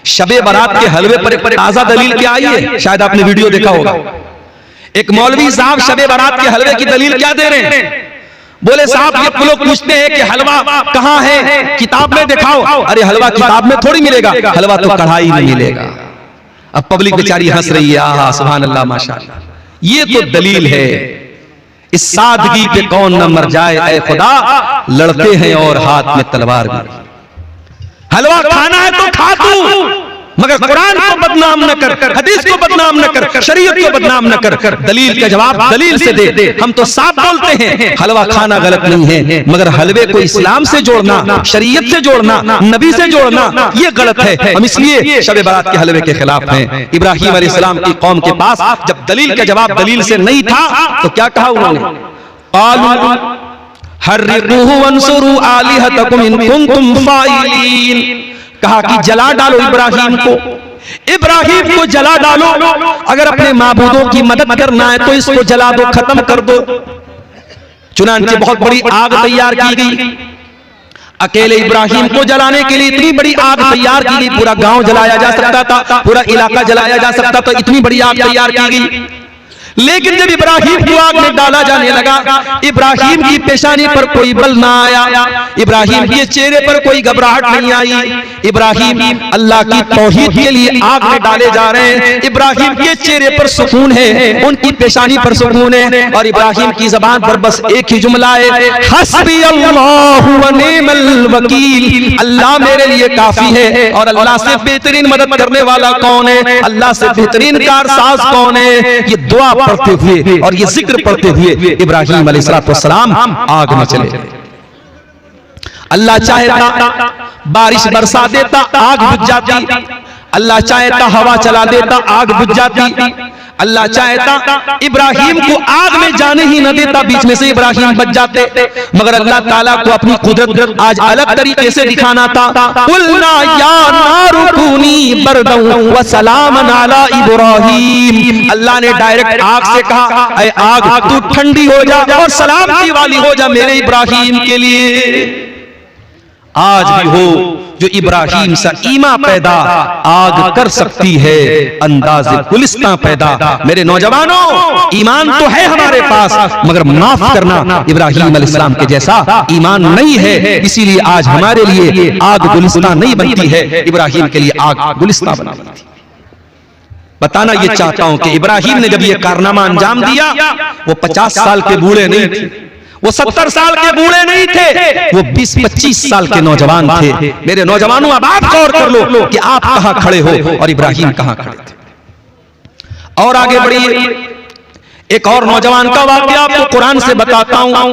शबे बारात के हलवे पर ताजा दलील क्या आई है? शायद आपने वीडियो देखा होगा। एक मौलवी साहब शबे बारात के हलवे की दलील क्या दे रहे हैं? बोले साहब ये लोग पूछते हैं कि हलवा कहाँ है, किताब में दिखाओ। अरे हलवा किताब में थोड़ी मिलेगा, हलवा तो कढ़ाई में मिलेगा। अब पब्लिक बेचारी हंस रही है, आहा सुभान अल्लाह माशाअल्लाह। ये तो दलील है। इस सादगी पे कौन न मर जाए ऐ खुदा, लड़ते हैं और हाथ में तलवार भी। हलवा खाना है तो खा तू, मगर कुरान को बदनाम न कर, हदीस को बदनाम न कर, शरीयत को बदनाम न कर। दलील का जवाब दलील से दे। हम तो साफ बोलते हैं हलवा खाना गलत नहीं है, मगर हलवे को इस्लाम से जोड़ना, शरीयत से जोड़ना, नबी से जोड़ना ये गलत है। हम इसलिए शबे बारात के हलवे के खिलाफ हैं। इब्राहिम अलैहिस्सलाम की कौम के पास जब दलील का जवाब दलील से नहीं था तो क्या कहा उन्होंने? क़ालू हर्रिक़ूहु वंसुरू आलिहतकुम इन कुंतुम फ़ाइलीन। कहा कि जला डालो इब्राहिम को जला डालो। अगर अपने माबूदों की मदद करना है तो इसको जला दो, खत्म कर दो। चुनांचे बहुत बड़ी आग तैयार की गई। अकेले इब्राहिम को जलाने के लिए इतनी बड़ी आग तैयार की गई, पूरा गांव जलाया जा सकता था, पूरा इलाका जलाया जा सकता था, इतनी बड़ी आग तैयार की गई। लेकिन जब इब्राहिम को आग में डाला जाने लगा, इब्राहिम की पेशानी पर कोई बल ना आया, इब्राहिम के चेहरे पर कोई घबराहट नहीं आई। इब्राहिम अल्लाह की तौहीद के लिए आग में डाले जा रहे हैं। इब्राहिम के चेहरे पर सुकून है, उनकी पेशानी पर सुकून है, और इब्राहिम की जबान पर बस एक ही जुमला है, हस्बी अल्लाहु व निअमल वकील। अल्लाह मेरे लिए काफी है। और अल्लाह से बेहतरीन मदद करने वाला कौन है? अल्लाह से बेहतरीन कारसाज कौन है? ये दुआ पढ़ते हुए और ये जिक्र पढ़ते हुए इब्राहिम अलैहिस्सलाम आग में चले। अल्लाह चाहता बारिश बरसा देता, आग बुझ जाती। अल्लाह चाहता हवा चला देता, आग बुझ जाती। अल्लाह चाहता इब्राहिम को आग में जाने ही न देता, बीच में से इब्राहिम बच जाते। मगर अल्लाह ताला को अपनी कुदरत आज अलग तरीके से दिखाना था। कुलना या नारु कूनी बरदन व सलामन अला इब्राहिम। अल्लाह ने डायरेक्ट आग से कहा, ऐ आग तू ठंडी हो जा और सलामती वाली हो जा मेरे इब्राहिम के लिए। आज भी हो जो इब्राहिम सा ईमा पैदा आग कर सकती है, अंदाज़े गुलिस्तां पैदा। मेरे नौजवानों, ईमान तो है हमारे पास, मगर माफ करना इब्राहिम अलैहिस्सलाम के जैसा ईमान नहीं है। इसीलिए आज हमारे लिए आग गुलिस्तां नहीं बनती है, इब्राहिम के लिए आग गुलिस्तां बनती है। बताना ये चाहता हूं कि इब्राहिम ने जब ये कारनामा अंजाम दिया, वो 50 साल के बूढ़े नहीं थे, वो 70 साल के बूढ़े नहीं थे, वो 20-25 साल के नौजवान थे। मेरे नौजवानों, अब आप गौर कर लो कि आप कहां खड़े हो और इब्राहिम कहां खड़े थे। और आगे बढ़िए, एक और नौजवान का वाकया आपको कुरान से बताता हूं।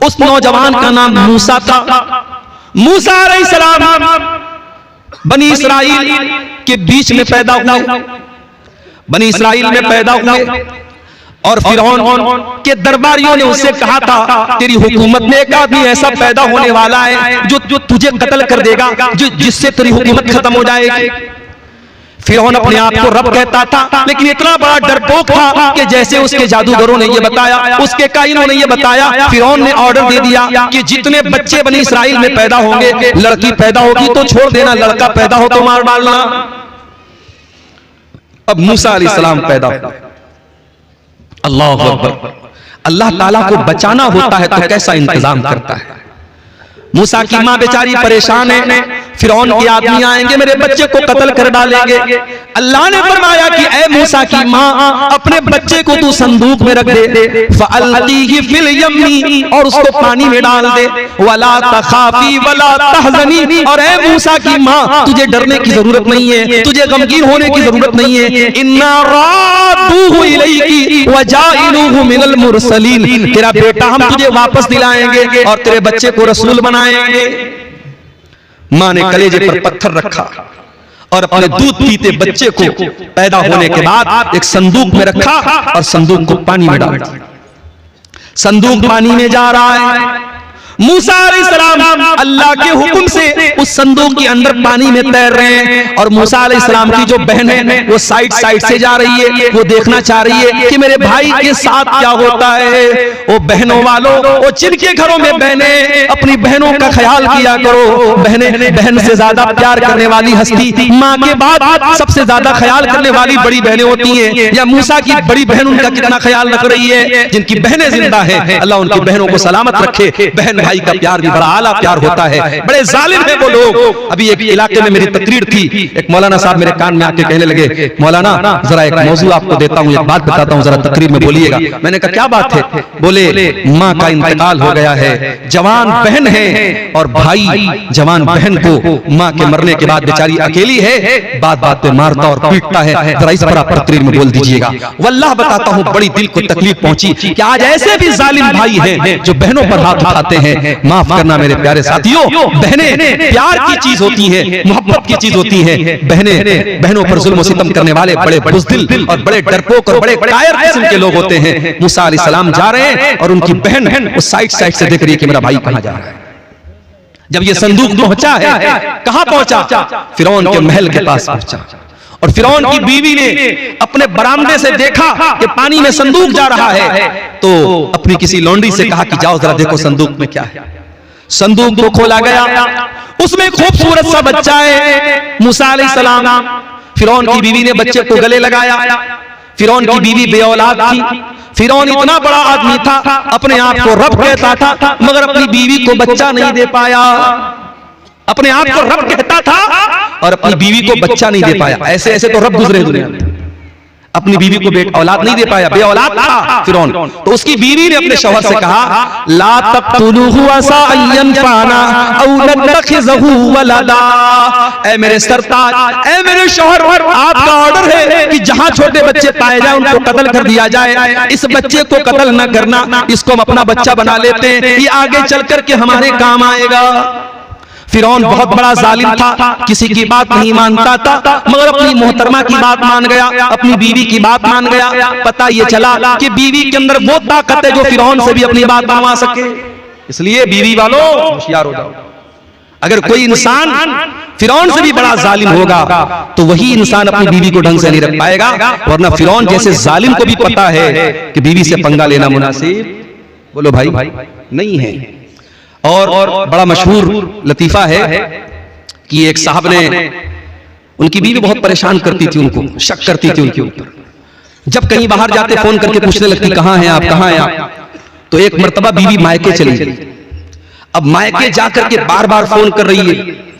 उस नौजवान का नाम मूसा था। मूसा अलैहिस्सलाम बनी इसराइल के बीच में पैदा हुए, बनी इसराइल में पैदा हुए, और फिरौन के दरबारियों ने उससे कहा था, तेरी हुकूमत में एक आदमी ऐसा पैदा होने वाला है जो तुझे कत्ल कर देगा, जिससे तेरी हुकूमत खत्म हो जाएगी। फिरौन अपने आप को रब कहता था, लेकिन इतना बड़ा डरपोक था कि जैसे उसके जादूगरों ने ये बताया, उसके काहिनों ने ये बताया, फिरौन ने ऑर्डर दे दिया कि जितने बच्चे बनी इसराइल में पैदा होंगे, लड़की पैदा होगी तो छोड़ देना, लड़का पैदा हो तो मार डालना। अब मूसा अलैहिस्सलाम पैदा हुआ। अल्लाह अकबर। अल्लाह ताला को बचाना होता है तो कैसा इंतजाम करता है। मूसा की माँ बेचारी परेशान है, फिरौन के आदमी आएंगे मेरे बच्चे को कत्ल कर डालेंगे। अल्लाह ने फरमाया कि ऐ मूसा की माँ, अपने बच्चे को तू संदूक में रख दे, फअल्कीही फिल यम्मी, और उसको पानी में डाल दे, वला तखाफी वला तहज़नी, और ऐ मूसा की माँ, तुझे डरने की जरूरत नहीं है, तुझे गमगीन होने की जरूरत नहीं है। इन्ना रादूहु इलैकी व जाइलूहु मिनल मुरसलीन, तेरा बेटा हम तुझे वापस दिलाएंगे और तेरे बच्चे को रसूल बनाएंगे। माँ ने कलेजे पर पत्थर रखा और अपने दूध पीते बच्चे को पैदा होने के बाद एक संदूक में रखा और संदूक को पानी में डाल दिया। संदूक पानी में जा रहा है, मूसा अलैहिस्सलाम अल्लाह के हुक्म से उस संदूक के अंदर पानी में तैर रहे हैं और मूसा अलैहिस्सलाम की जो बहन है वो साइड से जा रही है, वो देखना चाह रही है कि मेरे भाई के साथ क्या होता है। वो बहनों वालों, वो जिनके घरों में बहने, अपनी बहनों का ख्याल किया करो। बहन से ज्यादा प्यार करने वाली हस्ती माँ के बाद सबसे ज्यादा ख्याल करने वाली बड़ी बहनें होती हैं। या मूसा की बड़ी बहन उनका कितना ख्याल रख रही है। जिनकी बहनें जिंदा हैं, अल्लाह उनकी बहनों को सलामत रखे। बहन भाई का प्यार भी बड़ा आला प्यार होता है। बड़े जालिम है वो लोग। अभी एक इलाके में मेरी तकरीर थी, एक मौलाना साहब मेरे कान में आके कहने लगे, मौलाना जरा एक मौजू आपको देता हूँ, एक बात बताता हूँ, जरा तकरीर में बोलिएगा। मैंने कहा क्या बात है? बोले माँ का इंतकाल हो गया है, जवान बहन है और भाई जवान बहन को माँ के मरने के बाद बेचारी अकेली है, बात बात पे मारता और पीटता है। जरा इस पर आप तकरीर में बोल दीजिएगा। वल्लाह बताता हूँ बड़ी दिल को तकलीफ पहुंची कि आज ऐसे भी जालिम भाई हैं जो बहनों पर हाथ उठाते हैं। माफ करना मेरे प्यारे साथियों, बहनें प्यार की चीज होती है, मोहब्बत की चीज होती है। बहनों पर जुल्म सितम करने वाले बड़े बुज़दिल और बड़े डरपोक और बड़े कायर किस्म के लोग होते हैं। मूसा अलैहिस्सलाम जा रहे हैं और उनकी बहन उस साइड से देख रही है कि मेरा भाई कहां जा रहा है। जब ये संदूक पहुंचा है, कहां पहुंचा? फिरौन के महल के पास पहुंचा और फिरौन की बीवी ने अपने बरामदे से देखा कि पानी में संदूक जा रहा है, तो अपनी किसी लौंडी से कहा कि जाओ जरा देखो संदूक में क्या है। संदूक को खोला गया, उसमें खूबसूरत सा बच्चा है मूसा अलैहिस्सलाम। फिरौन की बीवी ने बच्चे को गले लगाया। फिरौन की बीवी बेऔलाद थी। फिरौन इतना बड़ा आदमी था, अपने आप को रब कहता था, मगर अपनी बीवी को बच्चा नहीं दे पाया। अपने आप को रब कहता था और अपनी बीवी को बच्चा नहीं दे पाया। ऐसे ऐसे तो रब गुजरे दुनिया में, अपनी बीवी को औलाद नहीं दे पाया, बेऔलाद था फिरौन। तो उसकी बीवी ने अपने शौहर से कहा, ला तक़तुलूहु असा अन यनफ़अना औ नत्तखिज़हु वलदा। ऐ मेरे सरताज, ऐ मेरे शौहर, आपका ऑर्डर है कि जहां छोटे बच्चे पाए जाए उनको कत्ल कर दिया जाए। इस बच्चे को कत्ल न करना, इसको हम अपना बच्चा बना लेते हैं, ये आगे चल करके हमारे काम आएगा। फिरौन बहुत बड़ा जालिम था, किसी की बात नहीं मानता था, मगर अपनी मोहतरमा की बात मान गया, अपनी बीवी की बात मान गया। पता ये चला कि बीवी के अंदर वो ताकत है जो फिरौन से भी अपनी बात मनवा सके। इसलिए बीवी वालों होशियार हो जाओ। अगर कोई इंसान फिरौन से भी बड़ा जालिम होगा तो वही इंसान अपनी बीवी को ढंग से नहीं रख पाएगा, वरना फिरौन जैसे जालिम को भी पता है कि बीवी से पंगा लेना मुनासिब, बोलो भाई, नहीं है। और बड़ा मशहूर लतीफा है कि एक साहब ने, उनकी बीवी बहुत परेशान करती थी, उनको शक करती थी उनके ऊपर। जब कहीं बाहर जाते फोन करके पूछने लगती कहां हैं आप, कहां हैं आप। तो एक मर्तबा बीवी मायके चली गई। अब मायके जाकर के बार बार फोन कर रही है,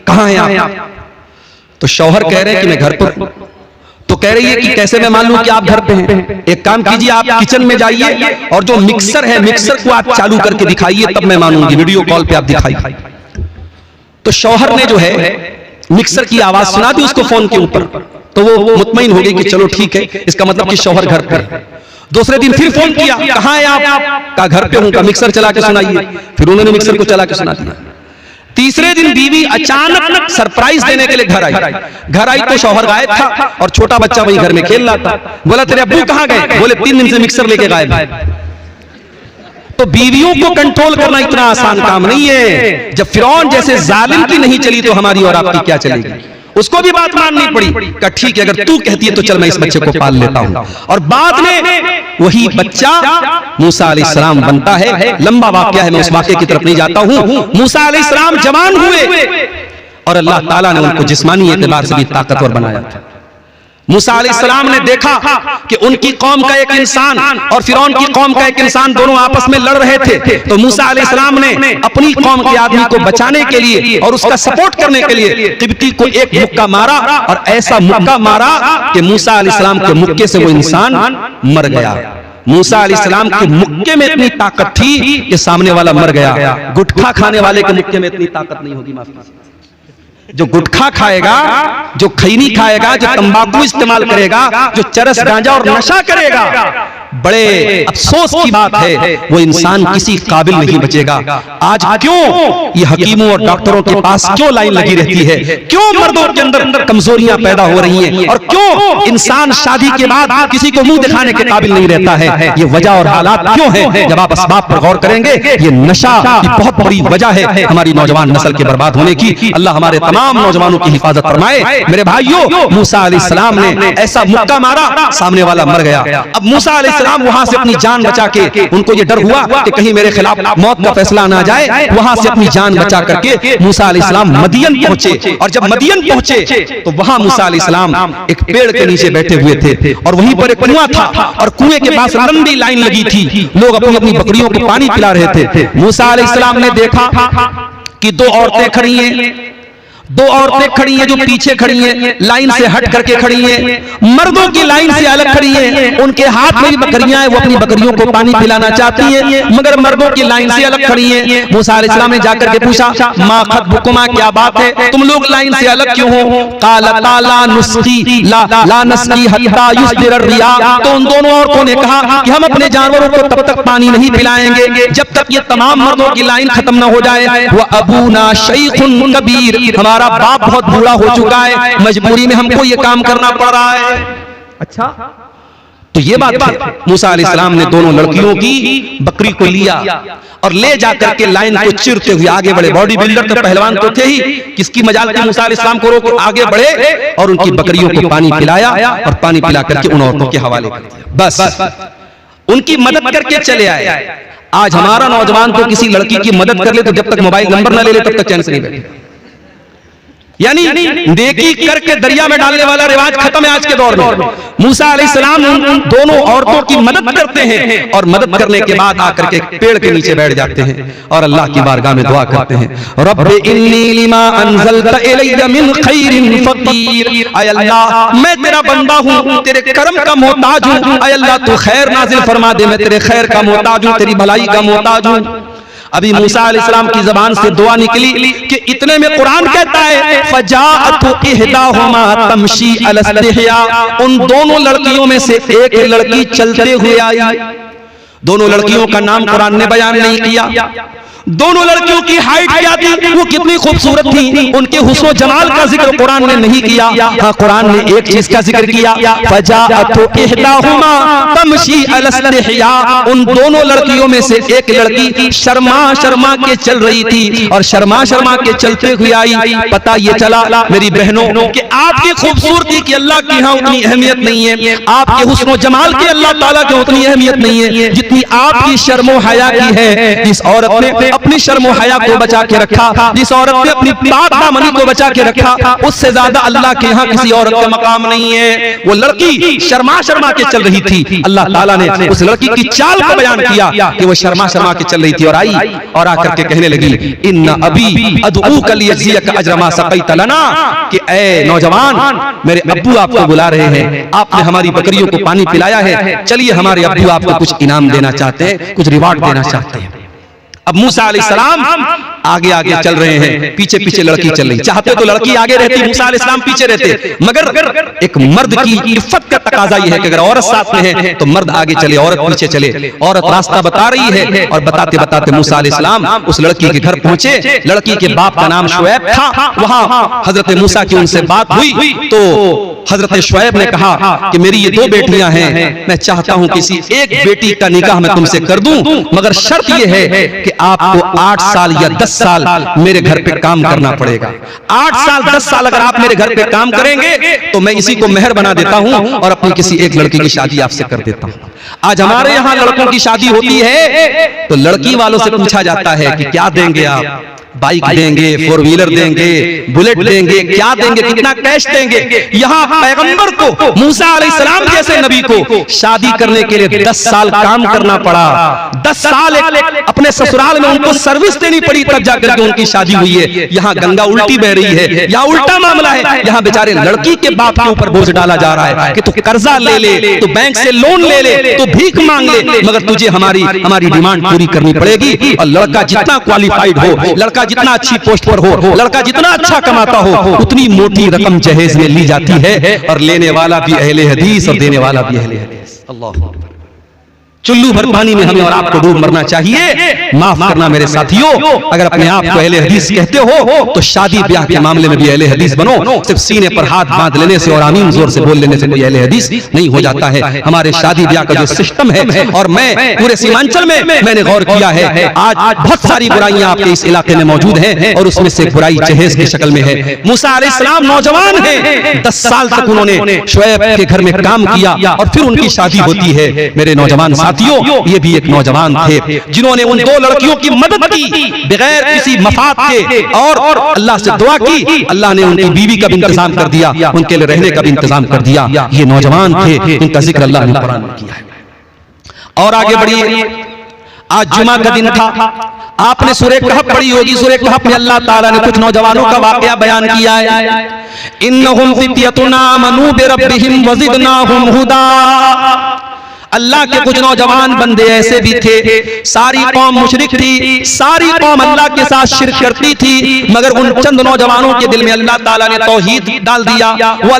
कहां हैं आप। तो शौहर कह रहे हैं कि मैं घर पर। तो कह रही है कि कैसे मैं मान लूं कि आप घर पे हैं। एक काम कीजिए, आप किचन में जाइए और जो मिक्सर है, मिक्सर को आप चालू करके दिखाइए, तब मैं मानूंगी, वीडियो कॉल पे आप दिखाइए। तो शौहर ने जो है मिक्सर की आवाज सुना दी उसको फोन के ऊपर, तो वो मुतमईन हो गई कि चलो ठीक है, इसका मतलब कि शौहर घर पर है। दूसरे दिन फिर फोन किया, कहां है आप, का घर पे हूं, का मिक्सर चला के सुनाइए। फिर उन्होंने मिक्सर को चला के सुना दिया। तीसरे दिन बीवी अचानक सरप्राइज देने के लिए घर आई तो शौहर गायब था और छोटा बच्चा वही घर में खेल रहा था। बोला तेरे अब्बू कहां गए? बोले 3 दिन से मिक्सर लेके गायब है। तो बीवियों को कंट्रोल करना इतना आसान काम नहीं है। जब फिरौन जैसे जालिम की नहीं चली तो हमारी और आपकी क्या चलेगी। उसको भी बात माननी पड़ी। कहा ठीक है, अगर तू कहती है तो चल मैं इस बच्चे को पाल लेता हूं। और बाद में वही बच्चा मूसा अलैहिस्सलाम बनता है। लंबा वाकया है, मैं उस वाकये की तरफ नहीं जाता हूं। मूसा अलैहिस्सलाम जवान हुए और अल्लाह ताला ने उनको जिस्मानी एतबार से भी ताकतवर बनाया था। मूसा अलैहिस्सलाम ने देखा कि उनकी कौम का एक इंसान और फिरौन की कौम का एक इंसान दोनों आपस में लड़ रहे थे। तो मूसा अलैहिस्सलाम ने अपनी कौम के आदमी को बचाने के लिए और उसका सपोर्ट करने के लिए किब्ती को एक मुक्का मारा और ऐसा मुक्का मारा कि मूसा अलैहिस्सलाम के मुक्के से वो इंसान मर गया। मूसा अलैहिस्सलाम के मुक्के में इतनी ताकत थी कि सामने वाला मर गया। गुटखा खाने वाले के मुक्के में इतनी ताकत नहीं होगी। माफ कीजिए, जो गुटखा खाएगा, जो खैनी खाएगा, जो तंबाकू इस्तेमाल करेगा, जो चरस गांजा और नशा करेगा, बड़े अफसोस की बात है, वो इंसान किसी काबिल नहीं बचेगा। आज क्यों ये हकीमों और डॉक्टरों के पास क्यों लाइन लगी रहती है, क्यों मर्दों के अंदर कमजोरियां पैदा हो रही हैं, और क्यों इंसान शादी के बाद किसी को मुंह दिखाने के काबिल नहीं रहता है? ये वजह और हालात क्यों है? जब आप असबाब पर गौर करेंगे, ये नशा की बहुत बड़ी वजह है हमारी नौजवान नस्ल के बर्बाद होने की। अल्लाह हमारे तमाम नौजवानों की हिफाजत फरमाए। मेरे भाइयों, मूसा अलैहिस्सलाम ने ऐसा मुक्का मारा, सामने वाला मर गया। अब मूसा अलैहिस्सलाम वहां से अपनी जान बचा के, उनको ये डर हुआ कि कहीं मेरे खिलाफ मौत का फैसला ना जाए, वहां से अपनी जान बचा करके मूसा अलैहिस्सलाम मदियन पहुंचे। और जब मदियन पहुंचे तो वहां मूसा अलैहिस्सलाम एक पेड़ के नीचे बैठे हुए थे, और वहीं पर एक कुआं था, और कुएं के पास लंबी लाइन लगी थी, लोग अपनी अपनी बकरियों को पानी पिला रहे थे। मूसा अलैहिस्सलाम ने देखा कि दो औरतें खड़ी हैं, दो औरतें खड़ी हैं जो पीछे खड़ी हैं, लाइन से हट करके खड़ी हैं, मर्दों की लाइन से अलग खड़ी हैं, उनके हाथ में भी बकरियां हैं, वो अपनी बकरियों को पानी पिलाना चाहती हैं, मगर मर्दों की लाइन से अलग खड़ी हैं। मूसा अलैहिस्सलाम ने जाकर के पूछा, मा खतबुकुमा, क्या बात है, तुम लोग लाइन से अलग क्यों हो? कालता ला नुस्की ला नस्की हत्ता युस्दिर रिया। तो उन दोनों औरतों ने कहा कि हम अपने जानवरों को तब तक पानी नहीं पिलाएंगे जब तक ये तमाम मर्दों की लाइन खत्म ना हो जाए। वह अबूना शैखुन कबीर, हमारा बाप बहुत बूढ़ा हो चुका है, मजबूरी में हमको ये काम करना पड़ रहा है। अच्छा, तो ये बात है। मूसा अलैहिस्सलाम ने दोनों लड़कियों की बकरी को लिया और ले जाकर के लाइन को चिरते हुए आगे बढ़े। बॉडी बिल्डर तो पहलवान तो थे ही, किसकी मजाल थी मूसा अलैहिस्सलाम को रोक आगे बढ़े और उनकी बकरियों को पानी पिलाया, और पानी पिला करके उन औरतों के हवाले कर दिया। बस उनकी मदद करके चले आए। आज हमारा नौजवान तो किसी लड़की की मदद कर ले तो जब तक मोबाइल नंबर ना ले ले तब तक चैन से नहीं बैठे। यानी नेकी करके दरिया में डालने वाला रिवाज खत्म है आज के दौर में। मूसा अलैहिस्सलाम दोनों औरतों की मदद करते हैं, और मदद करने के बाद आकर के पेड़ के नीचे बैठ जाते हैं और अल्लाह की बारगाह में दुआ करते हैं, रब्बि इन्नी लिमा अंज़लता इलैया मिन खैरिन फकीर। ऐ अल्लाह, मैं तेरा बंदा हूँ, तेरे करम का मोहताज हूँ। ऐ अल्लाह, तू खैर नाजिल फरमा दे, मैं तेरे खैर का मोहताज हूँ, तेरी भलाई का मोहताज हूँ। अभी मूसा अलैहिस्सलाम की जबान से दुआ निकली कि इतने में कुरान कहता है, फजाअतु इहदाहुमा तमशी अला इस्तिहया। उन दोनों लड़कियों में से एक लड़की चलते हुए आई। दोनों लड़कियों का नाम कुरान ने बयान नहीं किया। दोनों लड़कियों की हाइट क्या थी, वो कितनी खूबसूरत थी, उनके हुस्न जमाल का जिक्र कुरान ने नहीं किया। हाँ, कुरान ने एक चीज का जिक्र किया, फजाअतु इहदाहुमा तमशी अला इस्तिहया। उन दोनों लड़कियों में से एक लड़की शर्मा शर्मा के चल रही थी, और शर्मा शर्मा के चलते हुए आई। पता ये चला मेरी बहनों कि आपकी खूबसूरती की अल्लाह के यहाँ उतनी अहमियत नहीं है, आपके हुस्न जमाल की अल्लाह ताला की उतनी अहमियत नहीं है जितनी आपकी शर्मो हया की है। जिस औरत ने अपनी शर्म हया को बचा के रखा, जिस औरत ने अपनी पाक दामनी को बचा के रखा, उससे ज्यादा अल्लाह के यहाँ किसी औरत का मकाम नहीं है। वो लड़की शर्मा शर्मा के चल रही थी, अल्लाह ताला ने उस लड़की की चाल को बयान किया कि वो शर्मा शर्मा के चल रही थी, और आई और आकर के कहने लगी, इन्ना अबी अदऊका लियजज़ियका अज्र मा सक़ैत लना, कि ऐ नौजवान, मेरे अब्बू आपको बुला रहे हैं, आपने हमारी बकरियों को पानी पिलाया है, चलिए हमारे अब्बू आपको कुछ इनाम देना चाहते हैं, कुछ रिवार्ड देना चाहते हैं। अब मूसा अलैहिस्सलाम आगे आगे चल रहे हैं, पीछे पीछे लड़की चल रही। चाहते तो लड़की आगे रहती, मूसा अलैहिस्सलाम पीछे रहते, मगर एक मर्द की इफ़्फ़त का तकाजा ये है कि अगर औरत साथ में है तो मर्द आगे चले, औरत पीछे चले। औरत रास्ता बता रही है, और बताते बताते मूसा अलैहिस्सलाम उस लड़की के घर पहुंचे। लड़की के बाप का नाम शुएब था। वहां हजरत मूसा की उनसे बात हुई तो हजरत शुएब ने कहा कि मेरी ये दो बेटियां हैं, मैं चाहता हूं किसी एक बेटी का निकाह मैं तुमसे कर दूं, मगर शर्त यह है कि आपको 8 साल या 10 साल मेरे घर पे काम करना पड़ेगा। 8 साल 10 साल अगर आप मेरे घर पे काम करेंगे तो मैं इसी को मेहर बना देता हूं और अपनी किसी एक लड़की की शादी आपसे कर देता हूं। आज हमारे यहाँ लड़कों की शादी होती है तो लड़की वालों से पूछा जाता है कि क्या देंगे आप, बाइक देंगे, 4 व्हीलर देंगे, बुलेट देंगे, क्या देंगे, कितना कैश देंगे। यहाँ पैगंबर को, मूसा अलैहिस्सलाम जैसे नबी को शादी करने के लिए 10 साल काम करना पड़ा। 10 साल अपने ससुराल में उनको सर्विस देनी पड़ी, तब जाकर के उनकी शादी हुई है। यहाँ गंगा उल्टी बह रही है, यहाँ उल्टा मामला है। यहाँ बेचारे लड़की के बाप के ऊपर बोझ डाला जा रहा है कि तू कर्जा ले ले, तू बैंक से लोन ले ले, तू भीख मांग ले, मगर तुझे हमारी डिमांड पूरी करनी पड़ेगी। और लड़का जितना क्वालिफाइड हो, लड़का जितना अच्छी पोस्ट पर हो, लड़का जितना अच्छा कमाता हो, उतनी मोटी रकम जहेज में ली जाती है, और लेने वाला भी अहले हदीस और देने वाला भी अहले हदीस। अल्लाह चुल्लू भर पानी में हमें और आपको डूब मरना चाहिए। माफ करना मेरे साथियों, अगर अपने आप को अहले हदीस कहते हो तो शादी ब्याह के मामले में भी अहले हदीस बनो। सिर्फ सीने पर हाथ बांध लेने से और आमीन जोर से बोल लेने से कोई अहले हदीस नहीं हो जाता है। हमारे शादी ब्याह का जो सिस्टम है, और मैं पूरे सीमांचल में मैंने गौर किया है, आज बहुत सारी बुराइयां आपके इस इलाके में मौजूद हैं, और उसमें से बुराई जहेज की शक्ल में है। मूसा अलैहिस्सलाम नौजवान हैं, 10 साल तक उन्होंने शुएब के घर में काम किया और फिर उनकी शादी होती है। मेरे नौजवान साथियों, ये भी एक नौजवान थे जिन्होंने उन 2 लड़कियों की मदद की बगैर किसी मफाद के, और अल्लाह से दुआ की। अल्लाह ने उनकी बीवी का भी इंतजाम कर दिया, उनके लिए रहने का भी इंतजाम कर दिया। ये नौजवान थे, इनका जिक्र अल्लाह ने कुरान में किया है। और आगे बढ़िए, आज जुमा का दिन था, आपने सूरह कहफ पढ़ी होगी। सूरह कहफ में अल्लाह ताला ने कुछ नौजवानों का वाकया बयान किया है। इन्नहुम फित्यतुन आमनू बिरब्बिहिम वज़िदनाहुम हुदा। अल्लाह के कुछ नौजवान बंदे ऐसे भी थे, सारी कौम मुशरिक थी, सारी कौम अल्लाह के साथ शिर्क करती थी, मगर उन चंद नौजवानों के दिल में अल्लाह ताला ने तौहीद डाल दिया। वो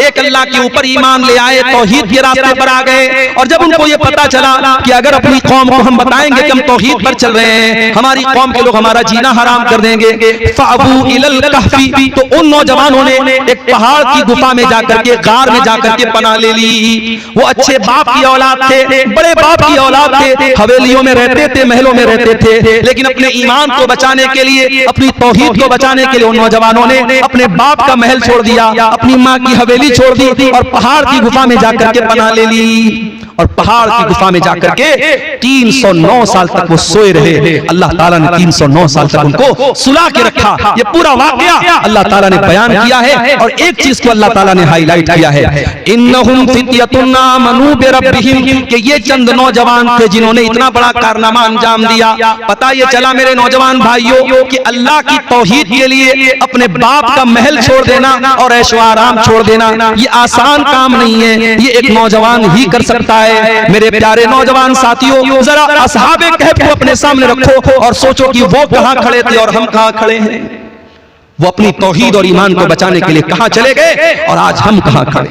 एक अल्लाह के ऊपर ईमान ले आए, तौहीद के रास्ते पर आ गए। और जब उनको ये पता चला कि अगर अपनी कौम को हम बताएंगे कि हम तौहीद पर चल रहे हैं, हमारी कौम के लोग हमारा जीना हराम कर देंगे, फ़अबू इलल कहफ़ी, तो उन नौजवानों ने एक पहाड़ की गुफा में जाकर के, गार में जाकर के पनाह ले ली। वो अच्छे बाप की औलाद थे, बड़े बाप की औलाद थे, हवेलियों में रहते थे, महलों में रहते थे, लेकिन अपने ईमान को बचाने के लिए, अपनी तौहीद को बचाने के लिए उन नौजवानों ने अपने बाप का महल छोड़ दिया, अपनी माँ की हवेली छोड़ दी और पहाड़ की गुफा में जाकर के पनाह ले ली। और पहाड़ की गुफा में जाकर के 309 साल तक वो सोए रहे। अल्लाह ताला ने 309 साल तक उनको सुला के रखा। ये पूरा वाकया अल्लाह ताला ने बयान किया है, और एक चीज को अल्लाह ताला ने हाईलाइट किया है, इन्नहुम फित्यतुन आमनू बिरब्बिहिम, कि ये चंद नौजवान थे जिन्होंने इतना बड़ा कारनामा अंजाम दिया। पता ये चला मेरे नौजवान भाइयों कि अल्लाह की तौहीद के लिए अपने बाप का महल छोड़ देना और ऐशो आराम छोड़ देना ये आसान काम नहीं है, ये एक नौजवान ही कर सकता है। मेरे प्यारे नौजवान साथियों, जरा असहाबे कहफ को अपने सामने रखो और सोचो कि वो कहां खड़े थे और हम कहां खड़े हैं। वो अपनी तौहीद और ईमान को बचाने के लिए कहां चले गए और आज हम कहां खड़े।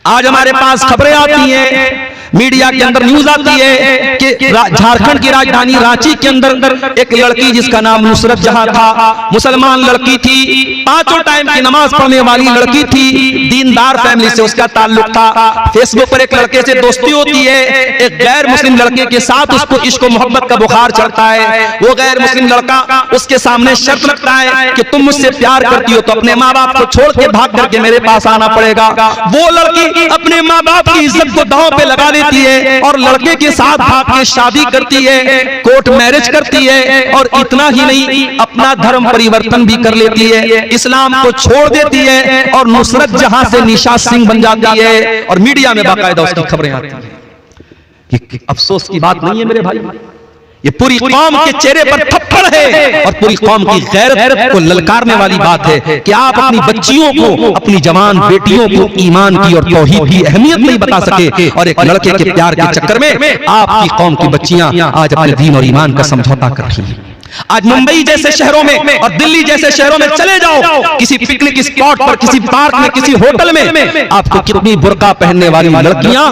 आज हमारे पास खबरें आती हैं, मीडिया के अंदर न्यूज आती है कि झारखंड की राजधानी रांची के अंदर एक लड़की जिसका नाम नुसरत जहां था, मुसलमान लड़की थी, 5 टाइम की नमाज पढ़ने वाली लड़की थी, दीनदार फैमिली से उसका ताल्लुक था। फेसबुक पर एक लड़के से दोस्ती होती है, एक गैर मुस्लिम लड़के के साथ उसको इश्क और मोहब्बत का बुखार चढ़ता है। वो गैर मुस्लिम लड़का उसके सामने शर्त रखता है कि तुम मुझसे प्यार करती हो तो अपने माँ बाप को छोड़ के भाग करके मेरे पास आना पड़ेगा। वो लड़की अपने माँ बाप की इज्जत को दांव पे लगा देती है और लड़के के साथ भाग के शादी करती है, कोर्ट मैरिज करती है, और इतना ही नहीं अपना धर्म परिवर्तन भी कर लेती है, इस्लाम को छोड़ देती है और नुसरत जहां से निशा सिंह बन जाती है। और मीडिया में बाकायदा उसकी खबरें आती हैं। कि अफसोस की बात नहीं है मेरे भाई, ये पूरी कौम के चेहरे पर थप्पड़ है और पूरी कौम की गैरत को ललकारने वाली बात है कि आप अपनी बच्चियों को, अपनी जवान बेटियों को ईमान की और तौहीद की अहमियत नहीं बता सके, और एक लड़के के प्यार के चक्कर में आपकी कौम की बच्चियां आज अपने दीन और ईमान का समझौता कर रही हैं। आज मुंबई जैसे शहरों में और दिल्ली जैसे शहरों में चले जाओ, किसी पिकनिक स्पॉट पर, किसी पार्क में, किसी होटल में आपको कितनी बुर्का पहनने वाली लड़कियां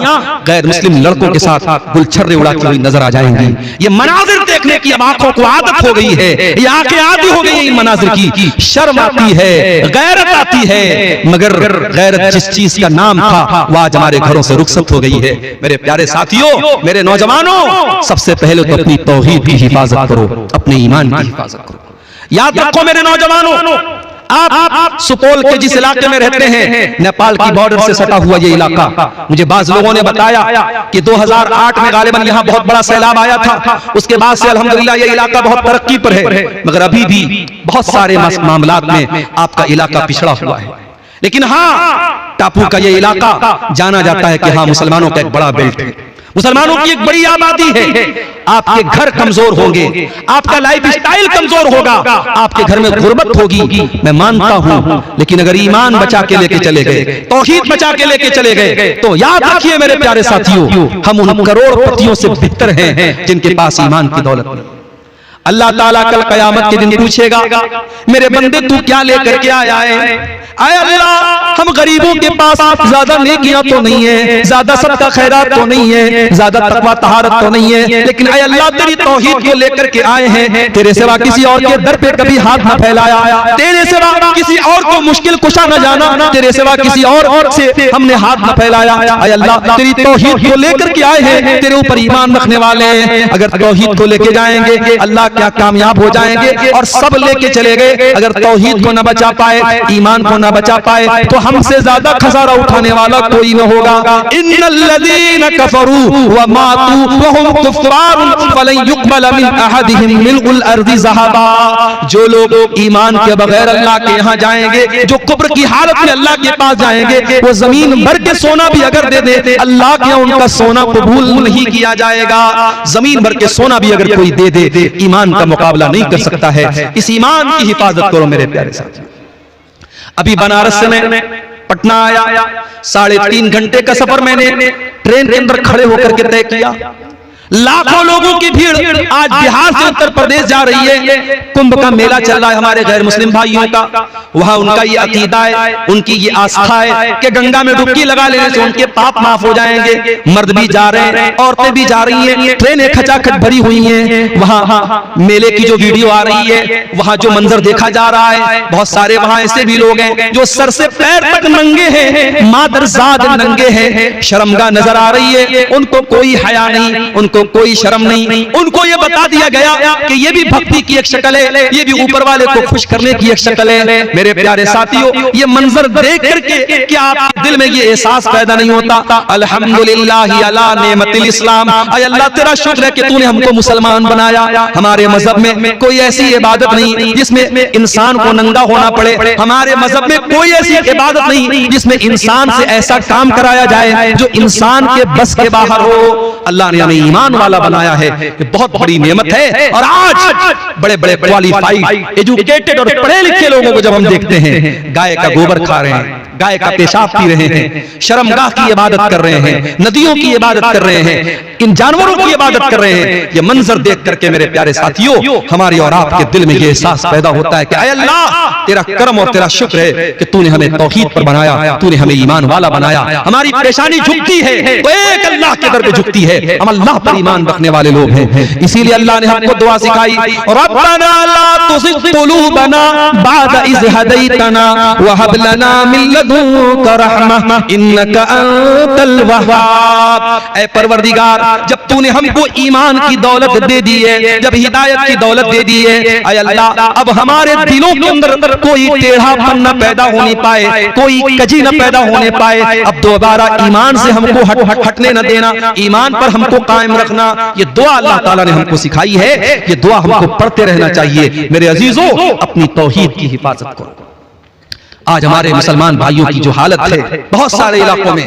गैर मुस्लिम लड़कों के साथ गुलछर्रे उड़ाती हुई नजर आ जाएंगी। ये मनाजिर देखने की अब आंखों को आदत हो गई है, ये आंखें आदी हो गई इन मनाजिर की। शर्म आती है, गैरत आती है, मगर गैरत जिस चीज का नाम था वो आज हमारे घरों से रुखसत हो गई है। मेरे प्यारे साथियों, मेरे नौजवानों, सबसे पहले तो अपनी तौहीद की हिफाजत करो, अपने ईमान की हिफाजत करो। याद रखो मेरे नौजवानों, आप सुपौल के जिस इलाके में रहते हैं, नेपाल की बॉर्डर से सटा हुआ ये इलाका, मुझे बाज लोगों ने बताया कि 2008 में गालिबन यहाँ बहुत बड़ा सैलाब आया था। उसके बाद से अल्हम्दुलिल्लाह ये इलाका बहुत तरक्की पर है, मगर अभी भी बहुत सारे मामलात में आपका इलाका पिछड़ा हुआ है। लेकिन हाँ, टापू का ये इलाका जाना जाता है कि हाँ, मुसलमानों का एक बड़ा बेल्ट है, मुसलमानों की एक बड़ी आबादी है। आपके घर कमजोर होंगे, आपका लाइफ स्टाइल कमजोर होगा, आपके घर में गुर्बत होगी, मैं मानता हूं, लेकिन अगर ईमान बचा के लेके चले गए, तौहीद बचा के लेके चले गए, तो याद रखिए मेरे प्यारे साथियों, हम उन करोड़पतियों से बेहतर हैं जिनके पास ईमान की दौलत नहीं। अल्लाह ताला कल कयामत के दिन पूछेगा, मेरे बंदे तू क्या लेकर के आया है? आए अल्लाह, हम गरीबों के पास ज्यादा नेकियां तो नहीं है, ज्यादा सदका खैरात तो नहीं है, ज्यादा तकवा तहारत तो नहीं है, लेकिन ऐ अल्लाह तेरी तौहीद को लेकर के आए हैं, तेरे सिवा किसी और के दर पे कभी हाथ न फैलाया, तेरे सिवा किसी और को मुश्किल कुशा न जाना, तेरे सिवा किसी और से हमने हाथ न फैलाया। ऐ अल्लाह तेरी तौहीद को लेकर के आए हैं, तेरे ऊपर ईमान रखने वाले हैं। अगर तौहीद को लेके जाएंगे अल्लाह क्या कामयाब हो जाएंगे, और सब लेके चले गए, अगर तौहीद को न बचा पाए, ईमान को न बचा पाए, तो हमसे ज्यादा खसारा उठाने वाला कोई न होगा। इन्नल्लज़ीना कफरू व मातू व हुम कुफ्फार फलन युक़बल मिन अहदिहिम मिल्उल अर्ज़ि ज़हबा। जो लोग ईमान के बगैर अल्लाह के यहाँ जाएंगे, जो कुफ्र की हालत में अल्लाह के पास जाएंगे, वो जमीन भर के सोना भी अगर दे दे, अल्लाह के यहाँ उनका सोना कबूल नहीं किया जाएगा। जमीन भर के सोना भी अगर कोई दे दे, ईमान का मुकाबला नहीं कर सकता है। इस ईमान की हिफाजत करो मेरे प्यारे साथी। अभी बनारस से मैं पटना आया, 3.5 घंटे का सफर मैंने ट्रेन के अंदर खड़े होकर के तय किया। लाखों लोगों की भीड़ आज बिहार से उत्तर प्रदेश जा रही है। कुंभ का मेला चल रहा है हमारे गैर मुस्लिम भाइयों का। वहां उनका ये अकीदा है, उनकी ये आस्था है कि गंगा में डुबकी लगा लेने से उनके पाप माफ हो जाएंगे। मर्द भी जा रहे हैं, औरतें भी जा रही हैं, ट्रेनें खचाखच भरी हुई हैं। वहां मेले की जो वीडियो आ रही है, वहां जो मंजर देखा जा रहा है, बहुत सारे वहां ऐसे भी लोग हैं जो सर से पैर तक नंगे हैं, मादरजाद नंगे हैं, शर्मगाह नजर आ रही है। उनको कोई हया नहीं, उनको कोई शर्म नहीं। उनको ये बता दिया गया कि ये भी भक्ति की एक शक्ल है, ये भी ऊपर वाले को खुश करने की एक शक्ल है। मेरे प्यारे साथियों, ये मंजर देख करके क्या आपके दिल में ये एहसास पैदा नहीं होता, अल्हम्दुलिल्लाह अला नेमतिल इस्लाम, अल्लाह तेरा शुक्र है कि तूने हमको मुसलमान बनाया। हमारे मजहब में कोई ऐसी इबादत नहीं जिसमें इंसान को नंगा होना पड़े। हमारे मजहब में कोई ऐसी इबादत नहीं जिसमें इंसान से ऐसा काम कराया जाए जो इंसान के बस के बाहर हो। अल्लाह ने हमें ईमान वाला बनाया है, ये बहुत बड़ी नेमत है। और आज बड़े बड़े क्वालिफाइड एजुकेटेड और पढ़े लिखे लोगों को जब हम देखते हैं, गाय का गोबर खा रहे हैं, गाय का पेशाब पी रहे हैं, शर्मगाह की इबादत कर रहे हैं, नदियों की इबादत कर रहे हैं, इन जानवरों की इबादत कर रहे हैं, ये मंजर देख करके मेरे प्यारे साथियों, हमारी और आपके दिल में ये एहसास पैदा होता है कि ऐ अल्लाह तेरा करम और तेरा शुक्र है कि तूने हमें तौहीद पर बनाया, तूने हमें ईमान वाला बनाया। हमारी पेशानी झुकती है तो एक अल्लाह के दर पे झुकती है, हम अल्लाह पर ईमान रखने वाले लोग हैं। इसीलिए अल्लाह ने हमको दुआ सिखाई, रब्बना ला तुज़िग़ क़ुलूबना बअद इज़ हदैतना व हब लना मिन लदुनका रहमा इन्नका अंतल वहाब। ऐ परवरदिगार, जब तूने हमको ईमान की दौलत दे दी है, जब हिदायत की दौलत दे दी है, ऐ अल्लाह अब हमारे दिलों के अंदर कोई टेढ़ापन न पैदा होने पाए, कोई कजी न पैदा होने पाए। अब दोबारा ईमान से हमको हटने न देना, ईमान पर हमको कायम रखना। ये दुआ अल्लाह ताला ने हमको सिखाई है, ये दुआ हमको पढ़ते रहना चाहिए। मेरे अजीजों, अपनी तौहीद की हिफाजत करो। आज हमारे मुसलमान भाइयों की जो हालत है, बहुत सारे इलाकों में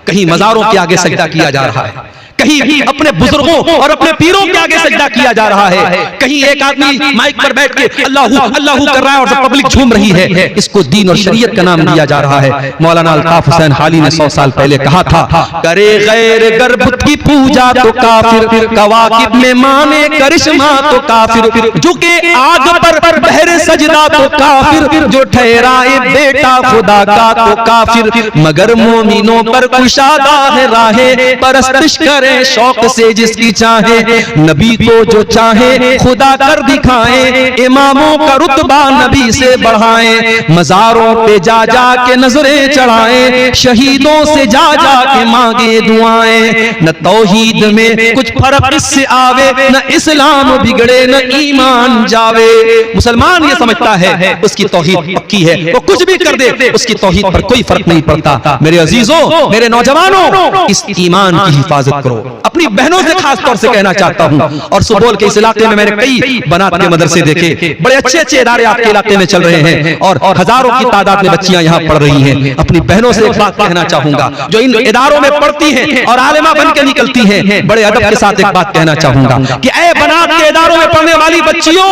कहीं मज़ारों के आगे सजदा किया जा रहा है, कहीं अपने बुजुर्गों और अपने पीरों के आगे सजदा किया जा रहा है, कहीं एक आदमी माइक पर बैठ के अल्लाहू अल्लाहू कर रहा है और सब पब्लिक झूम रही है। इसको दीन और शरीयत का नाम दिया जा रहा है। मौलाना अल्ताफ हुसैन हाली ने 100 साल पहले कहा था, करे गैर गर्भ की पूजा तो काफिर, कवाकिब में माने करिश्मा तो काफिर, झुके आग पर बहरे सजदा तो काफिर, जो ठहराए बेटा खुदा का तो काफिर, मगर मोमिनों पर कुशादा है राहें, परस्तिश करे शौक से जिसकी चाहे, नबी को जो चाहे खुदा कर दिखाए, इमामों का रुतबा नबी से बढ़ाए, मज़ारों पे जा जा के नजरें चढ़ाए, शहीदों से जा जा के मांगे दुआएं। न तौहीद में कुछ फर्क इससे आवे, न इस्लाम बिगड़े न ईमान जावे। मुसलमान ये समझता है उसकी तौहीद पक्की है, वो कुछ भी कर दे उसकी तौहीद पर कोई फर्क नहीं पड़ता। मेरे अजीजों, मेरे नौजवानों, इस ईमान की हिफाजत करो। अपनी बहनों से खास तौर से कहना चाहता हूं, और सुबोल के इस इलाके में मैंने कई बनात के मदरसे देखे, बड़े अच्छे अच्छे इदारे आपके इलाके में चल रहे हैं और हजारों की तादाद में बच्चियां यहां पढ़ रही हैं। अपनी बहनों से एक बात कहना चाहूंगा, जो इन इदारों में पढ़ती हैं और आलिमा बन के निकलती हैं, बड़े अदब के साथ एक बात कहना चाहूंगा कि ऐ बनात के इदारों में पढ़ने वाली बच्चियों,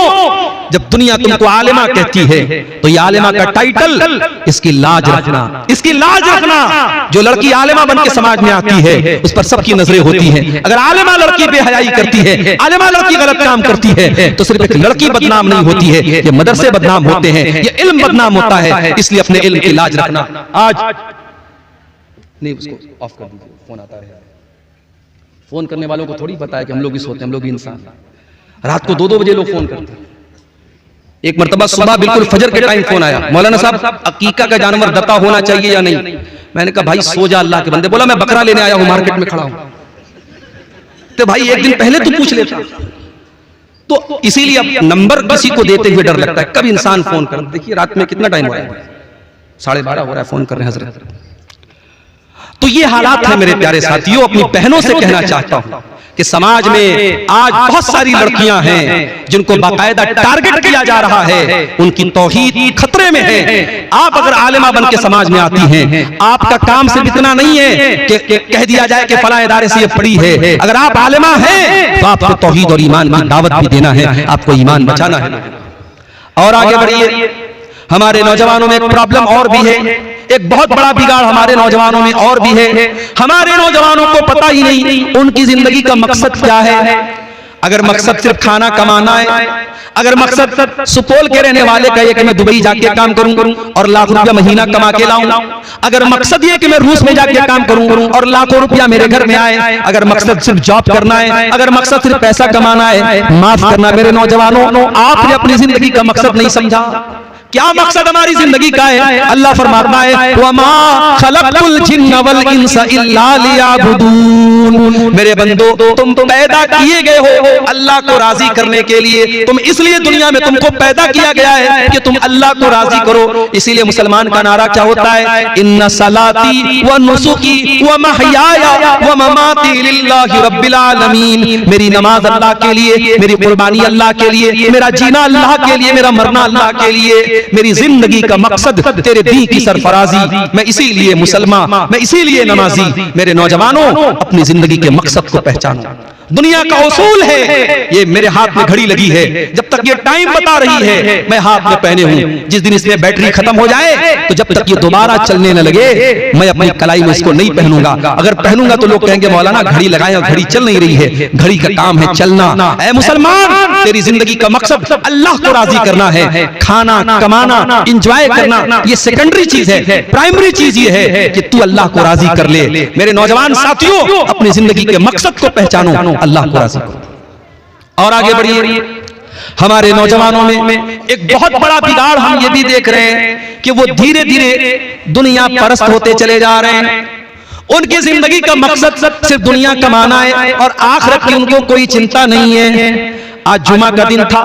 जब दुनिया तुमको आलिमा कहती है तो ये आलिमा का टाइटल, इसकी लाज रखना, इसकी लाज रखना। जो लड़की आलिमा बन के समाज में आती है उस पर सबकी नजरें होती हैं। अगर आलिमा लड़की बेहयाई करती है, आलिमा लड़की गलत काम करती है, तो सिर्फ एक लड़की बदनाम नहीं होती है, ये मदरसे बदनाम होते हैं, ये इल्म बदनाम होता है। इसलिए अपने इल्म की लाज रखना। आज नहीं, उसको ऑफ कर दीजिए, फोन आता है। फोन करने वालों को थोड़ी पता है कि हम लोग भी सोते हैं, हम लोग भी इंसान। रात को 2-2 बजे लोग फोन करते हैं। एक मरतबा सुबह बिल्कुल फजर के टाइम फोन आया, मौलाना साहब अकीका का जानवर दता होना चाहिए या नहीं? मैंने कहा भाई सो जा अल्लाह के बंदे। बोला मैं बकरा लेने आया हूं, मार्केट में खड़ा हूं। तो भाई एक दिन पहले तू पूछ लेता। तो इसीलिए अब नंबर किसी को देते हुए डर लगता है। कब इंसान फोन कर, देखिए रात में कितना टाइम हो रहा है, 12:30 हो रहा है, फोन कर रहे हैं हजरत। तो ये हालात है मेरे प्यारे साथियों। अपनी बहनों से कहना चाहता हूं कि समाज में आज बहुत सारी लड़कियां हैं जिनको बाकायदा टारगेट किया जा रहा है, उनकी तौहीद खतरे में है। आप अगर आलिमा बन के समाज में आती हैं, आपका काम सिर्फ इतना नहीं है कि कह दिया जाए कि फला इदारे से ये पढ़ी है। अगर आप आलिमा हैं तो आपको तौहीद और ईमान की दावत भी देना है, आपको ईमान बचाना है। और आगे बढ़िए। हमारे नौजवानों में एक प्रॉब्लम और भी है, एक बहुत बड़ा बिगाड़ हमारे नौजवानों में और भी है। हमारे नौजवानों को पता ही नहीं उनकी जिंदगी का मकसद क्या है। अगर मकसद सिर्फ खाना कमाना है, अगर मकसद सुपौल के रहने वाले का ये कि मैं दुबई जाके काम करूं और लाख रुपया महीना कमा के लाऊं, अगर मकसद ये कि मैं रूस में जाके काम करूं और लाखों रुपया मेरे घर में आए, अगर मकसद सिर्फ जॉब करना है, अगर मकसद सिर्फ पैसा कमाना है, माफ करना मेरे नौजवानों, आपने अपनी जिंदगी का मकसद नहीं समझा। क्या मकसद हमारी जिंदगी का है? अल्लाह फरमाता है वमा खलक़तुल जिन्न वल इंसा इल्ला लियअबुदून। मेरे बंदो, तुम पैदा किए गए हो अल्लाह को राजी करने के लिए। तुम इसलिए दुनिया में तुमको पैदा किया गया है कि तुम अल्लाह को राजी करो। इसीलिए मुसलमान का नारा क्या होता है? इन्ना सलाती व नुसुकी व महयाया व ममाती लिल्लाहि रब्बिल आलमीन। मेरी नमाज अल्लाह के लिए, मेरी कुर्बानी अल्लाह के लिए, मेरा जीना अल्लाह के लिए, मेरा मरना अल्लाह के लिए। मेरी जिंदगी का मकसद तेरे दीन की सरफराजी। मैं इसीलिए मुसलमान, मैं इसीलिए नमाजी। मेरे नौजवानों, अपनी जिंदगी के मकसद को पहचानो। दुनिया का उसूल है, ये मेरे हाथ में घड़ी लगी है, जब तक ये टाइम बता रही है मैं हाथ में पहने हूं। जिस दिन इसमें बैटरी खत्म हो जाए तो जब तक ये दोबारा चलने न लगे मैं अपनी कलाई में इसको नहीं पहनूंगा। अगर पहनूंगा तो लोग कहेंगे मौलाना घड़ी लगाए और घड़ी चल नहीं रही है। घड़ी का काम है चलना। ऐ मुसलमान, तेरी जिंदगी का मकसद अल्लाह को राजी करना है। खाना, कमाना, इंजॉय करना ये सेकेंडरी चीज है। प्राइमरी चीज ये है कि तू अल्लाह को राजी कर ले। मेरे नौजवान साथियों, अपनी जिंदगी के मकसद को पहचानो, अल्लाह को राजी करो। और आगे बढ़िए। हमारे नौजवानों में एक बहुत बड़ा बिगाड़ हम ये भी देख रहे हैं कि वो धीरे धीरे दुनिया परस्त होते चले जा रहे हैं। उनकी जिंदगी का मकसद सिर्फ दुनिया कमाना है और आखिरत की उनको कोई चिंता नहीं है। आज जुमा का दिन था,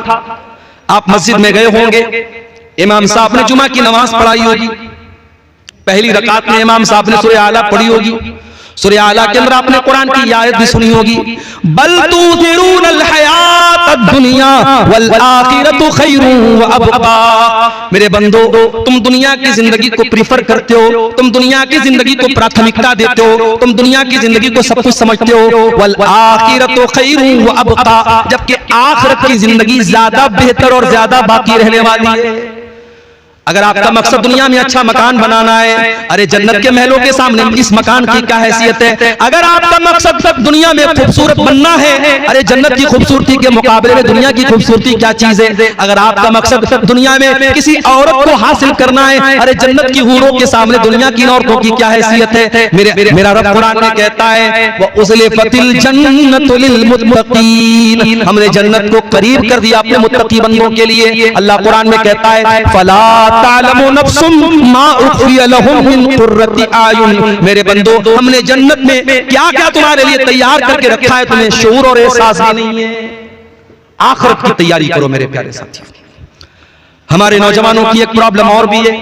आप मस्जिद में गए होंगे, इमाम साहब ने जुमा की नमाज पढ़ाई होगी। पहली रकात में इमाम साहब ने सूरह आला पढ़ी होगी। सूरह आला के अंदर आपने कुरान की आयत भी सुनी होगी, बल तुज़िरूनल हयातद दुनिया वल आखिरतु खैरुन व अबका। मेरे बंदो, तुम दुनिया की जिंदगी को प्रीफर करते हो, तुम दुनिया की जिंदगी को प्राथमिकता देते हो, तुम दुनिया की जिंदगी को सब कुछ समझते हो। वल आखिरतु खैरुन व अबका, जबकि आखिरत की जिंदगी ज्यादा बेहतर और ज्यादा बाकी रहने वाली है। अगर आपका मकसद दुनिया में अच्छा मकान बनाना है, अरे जन्नत के महलों के सामने इस मकान की क्या हैसियत है। अगर आपका मकसद दुनिया में खूबसूरत बनना है, अरे जन्नत की खूबसूरती के मुकाबले में दुनिया की खूबसूरती क्या चीज है। अगर आपका मकसद दुनिया में किसी औरत को हासिल करना है, अरे जन्नत की हूरों के सामने दुनिया की औरतों की क्या हैसियत है। मेरा रब कुरान में कहता है व उज़लिफ़तिल जन्नतु लिल मुत्तक़ीन, हमने जन्नत को करीब कर दिया अपने मुत्तकी बंदों के लिए। अल्लाह कुरान में कहता है फला तालमु नफ्सुम मा उख़फ़िय लहुम मिन क़ुर्रति आयुन। मेरे बंदो, हमने जन्नत में क्या क्या तुम्हारे लिए तैयार करके रखा है, तुम्हें शऊर और एहसास भी नहीं है। आखिरत की तैयारी करो मेरे प्यारे साथियों। हमारे नौजवानों की एक प्रॉब्लम और भी है,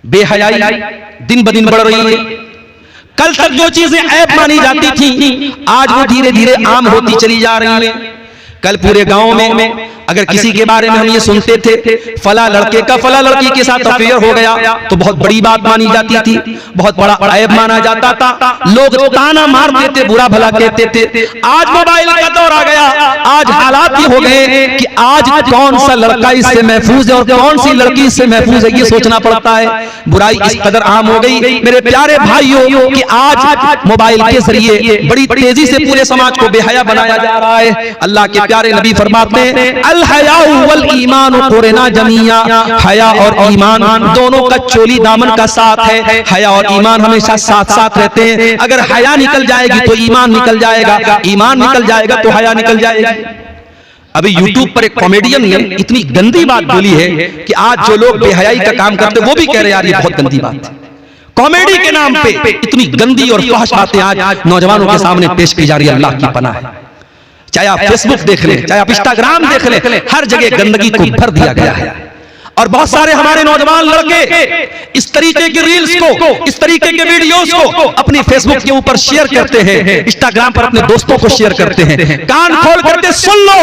बेहयाई दिन ब दिन बढ़ रही है। कल तक जो चीजें ऐब मानी जाती थी, आज वो धीरे धीरे आम होती चली जा रही है। कल पूरे गांव में अगर किसी के बारे में हम ये सुनते थे फला लड़के का फला लड़की के साथ अफेयर हो गया तो बहुत बड़ी बात मानी जाती थी, बहुत बड़ा ऐब माना जाता था, लोग ताना मारते थे, बुरा भला कहते थे। आज मोबाइल का दौर आ गया, आज हालात ये हो गए कि आज कौन सा लड़का इससे महफूज है और कौन सी लड़की इससे महफूज है, ये सोचना पड़ता है। बुराई इस कदर आम हो गई मेरे प्यारे भाइयों कि आज मोबाइल के जरिए बड़ी तेजी से पूरे समाज को बेहया बनाया जा रहा है। अल्लाह के प्यारे नबी फरमाते हैं अल हया वल ईमान कुरना जमिया, हया और ईमान दोनों का चोली दामन का साथ है। हया और ईमान हमेशा साथ साथ रहते हैं। अगर हया निकल जाएगी तो ईमान निकल जाएगा, ईमान निकल जाएगा तो हया निकल जाएगी। अभी YouTube पर एक कॉमेडियन ने इतनी गंदी बात बोली है कि आज जो लोग बेहयाई का काम करते वो भी कह रहे हैं यार ये बहुत गंदी बात है। कॉमेडी के नाम पे इतनी गंदी और फहश बातें आज नौजवानों के सामने पेश की जा रही है। अल्लाह की पनाह है, चाहे आप फेसबुक देख लें, चाहे आप इंस्टाग्राम देख लें, हर जगह गंदगी को भर दिया गया है। और बहुत सारे हमारे नौजवान लड़के इस तरीके की रील्स को, इस तरीके के वीडियोस को अपनी फेसबुक के ऊपर शेयर करते हैं, इंस्टाग्राम पर अपने दोस्तों को शेयर करते हैं। कान खोल करके सुन लो,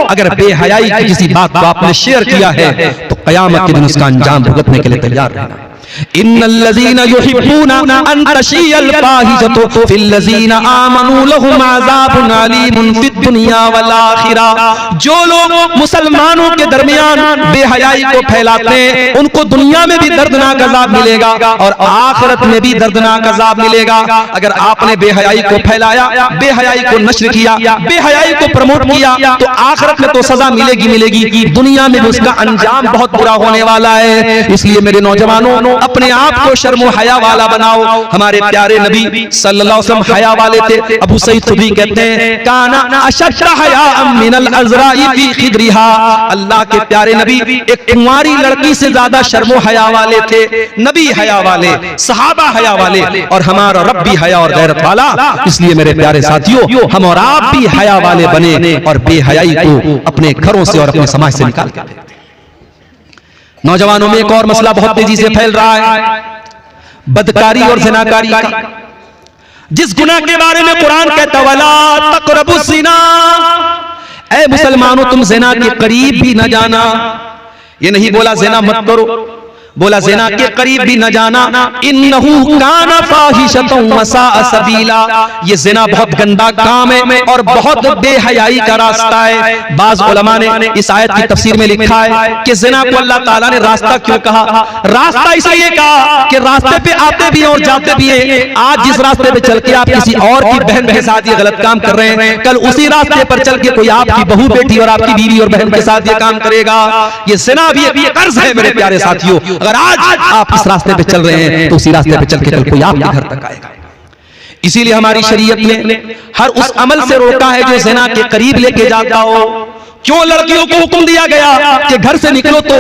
अगर बेहयाई की किसी बात को आपने शेयर किया है तो क़यामत के दिन उसका अंजाम भुगतने के लिए तैयार रहना। इन्नल्लज़ीना युहिब्बूना अन तशिय्यल फाहिशतु फिल्लज़ीना आमनू लहुम अज़ाबुन अलीमुन फिद दुनिया वल आखिरा। जो लोग मुसलमानों के दरमियान बेहयाई को फैलाते हैं उनको दुनिया में भी दर्दनाक अज़ाब मिलेगा और आखिरत में भी दर्दनाक अज़ाब मिलेगा। अगर आपने बेहयाई को फैलाया, बेहयाई को नश्र किया, बेहयाई को प्रमोट किया तो आखिरत में तो सजा मिलेगी मिलेगी, दुनिया में भी उसका अंजाम बहुत बुरा होने वाला है। इसलिए मेरे नौजवानों अपने आप को शर्म हया वाला बनाओ। हमारे प्यारे नबी सल्लल्लाहु अलैहि वसल्लम हया वाले थे। अबू सईद खुदरी कहते हैं काना अशद्द हया मिनल अज़राई फी खिदरिहा। अल्लाह के प्यारे नबी एक कुंवारी लड़की से ज्यादा शर्म हया वाले थे। नबी हया वाले, सहाबा हया वाले और हमारा रब भी हया और गैरत वाला। इसलिए मेरे प्यारे साथियों हम और आप भी हया वाले बने और बेहयाई को अपने घरों से और अपने समाज से निकाल के दें। नौजवानों में एक और मसला बहुत तेजी से फैल रहा है, बदकारी और ज़िनाकारी का। जिस गुनाह के बारे में कुरान कहता वला तक़रबुज़ ज़िना, ऐ मुसलमानों तुम ज़िना के करीब भी न जाना। ये नहीं बोला ज़िना मत करो, बोला ज़िना के करीब भी न जाना। इन्नहु काना फाहिशतन वसाअ सबीला, ये ज़िना बहुत गंदा काम है और बहुत बेहयाई का रास्ता है। बाज़ उलमा ने इस आयत की तफसीर में लिखा है कि ज़िना को अल्लाह ताला ने रास्ता क्यों कहा। रास्ता इसलिए कहा कि रास्ते पे आते भी और जाते भी हैं। आज जिस रास्ते पे चल के आप किसी और की बहन के साथ ये गलत काम कर रहे हैं, कल उसी रास्ते पर चल के कोई आपकी बहू बेटी और आपकी बीवी और बहन के साथ ये काम करेगा। ये ज़िना भी एक कर्ज है मेरे प्यारे साथियों। अगर आज आप इस रास्ते पे चल रहे हैं तो उसी रास्ते पे चल के कल कोई आपके घर तक आएगा। इसीलिए हमारी शरीयत ने हर उस अमल से रोका है जो ज़िना के करीब लेके जाता हो। क्यों लड़कियों को हुक्म दिया गया कि घर से निकलो तो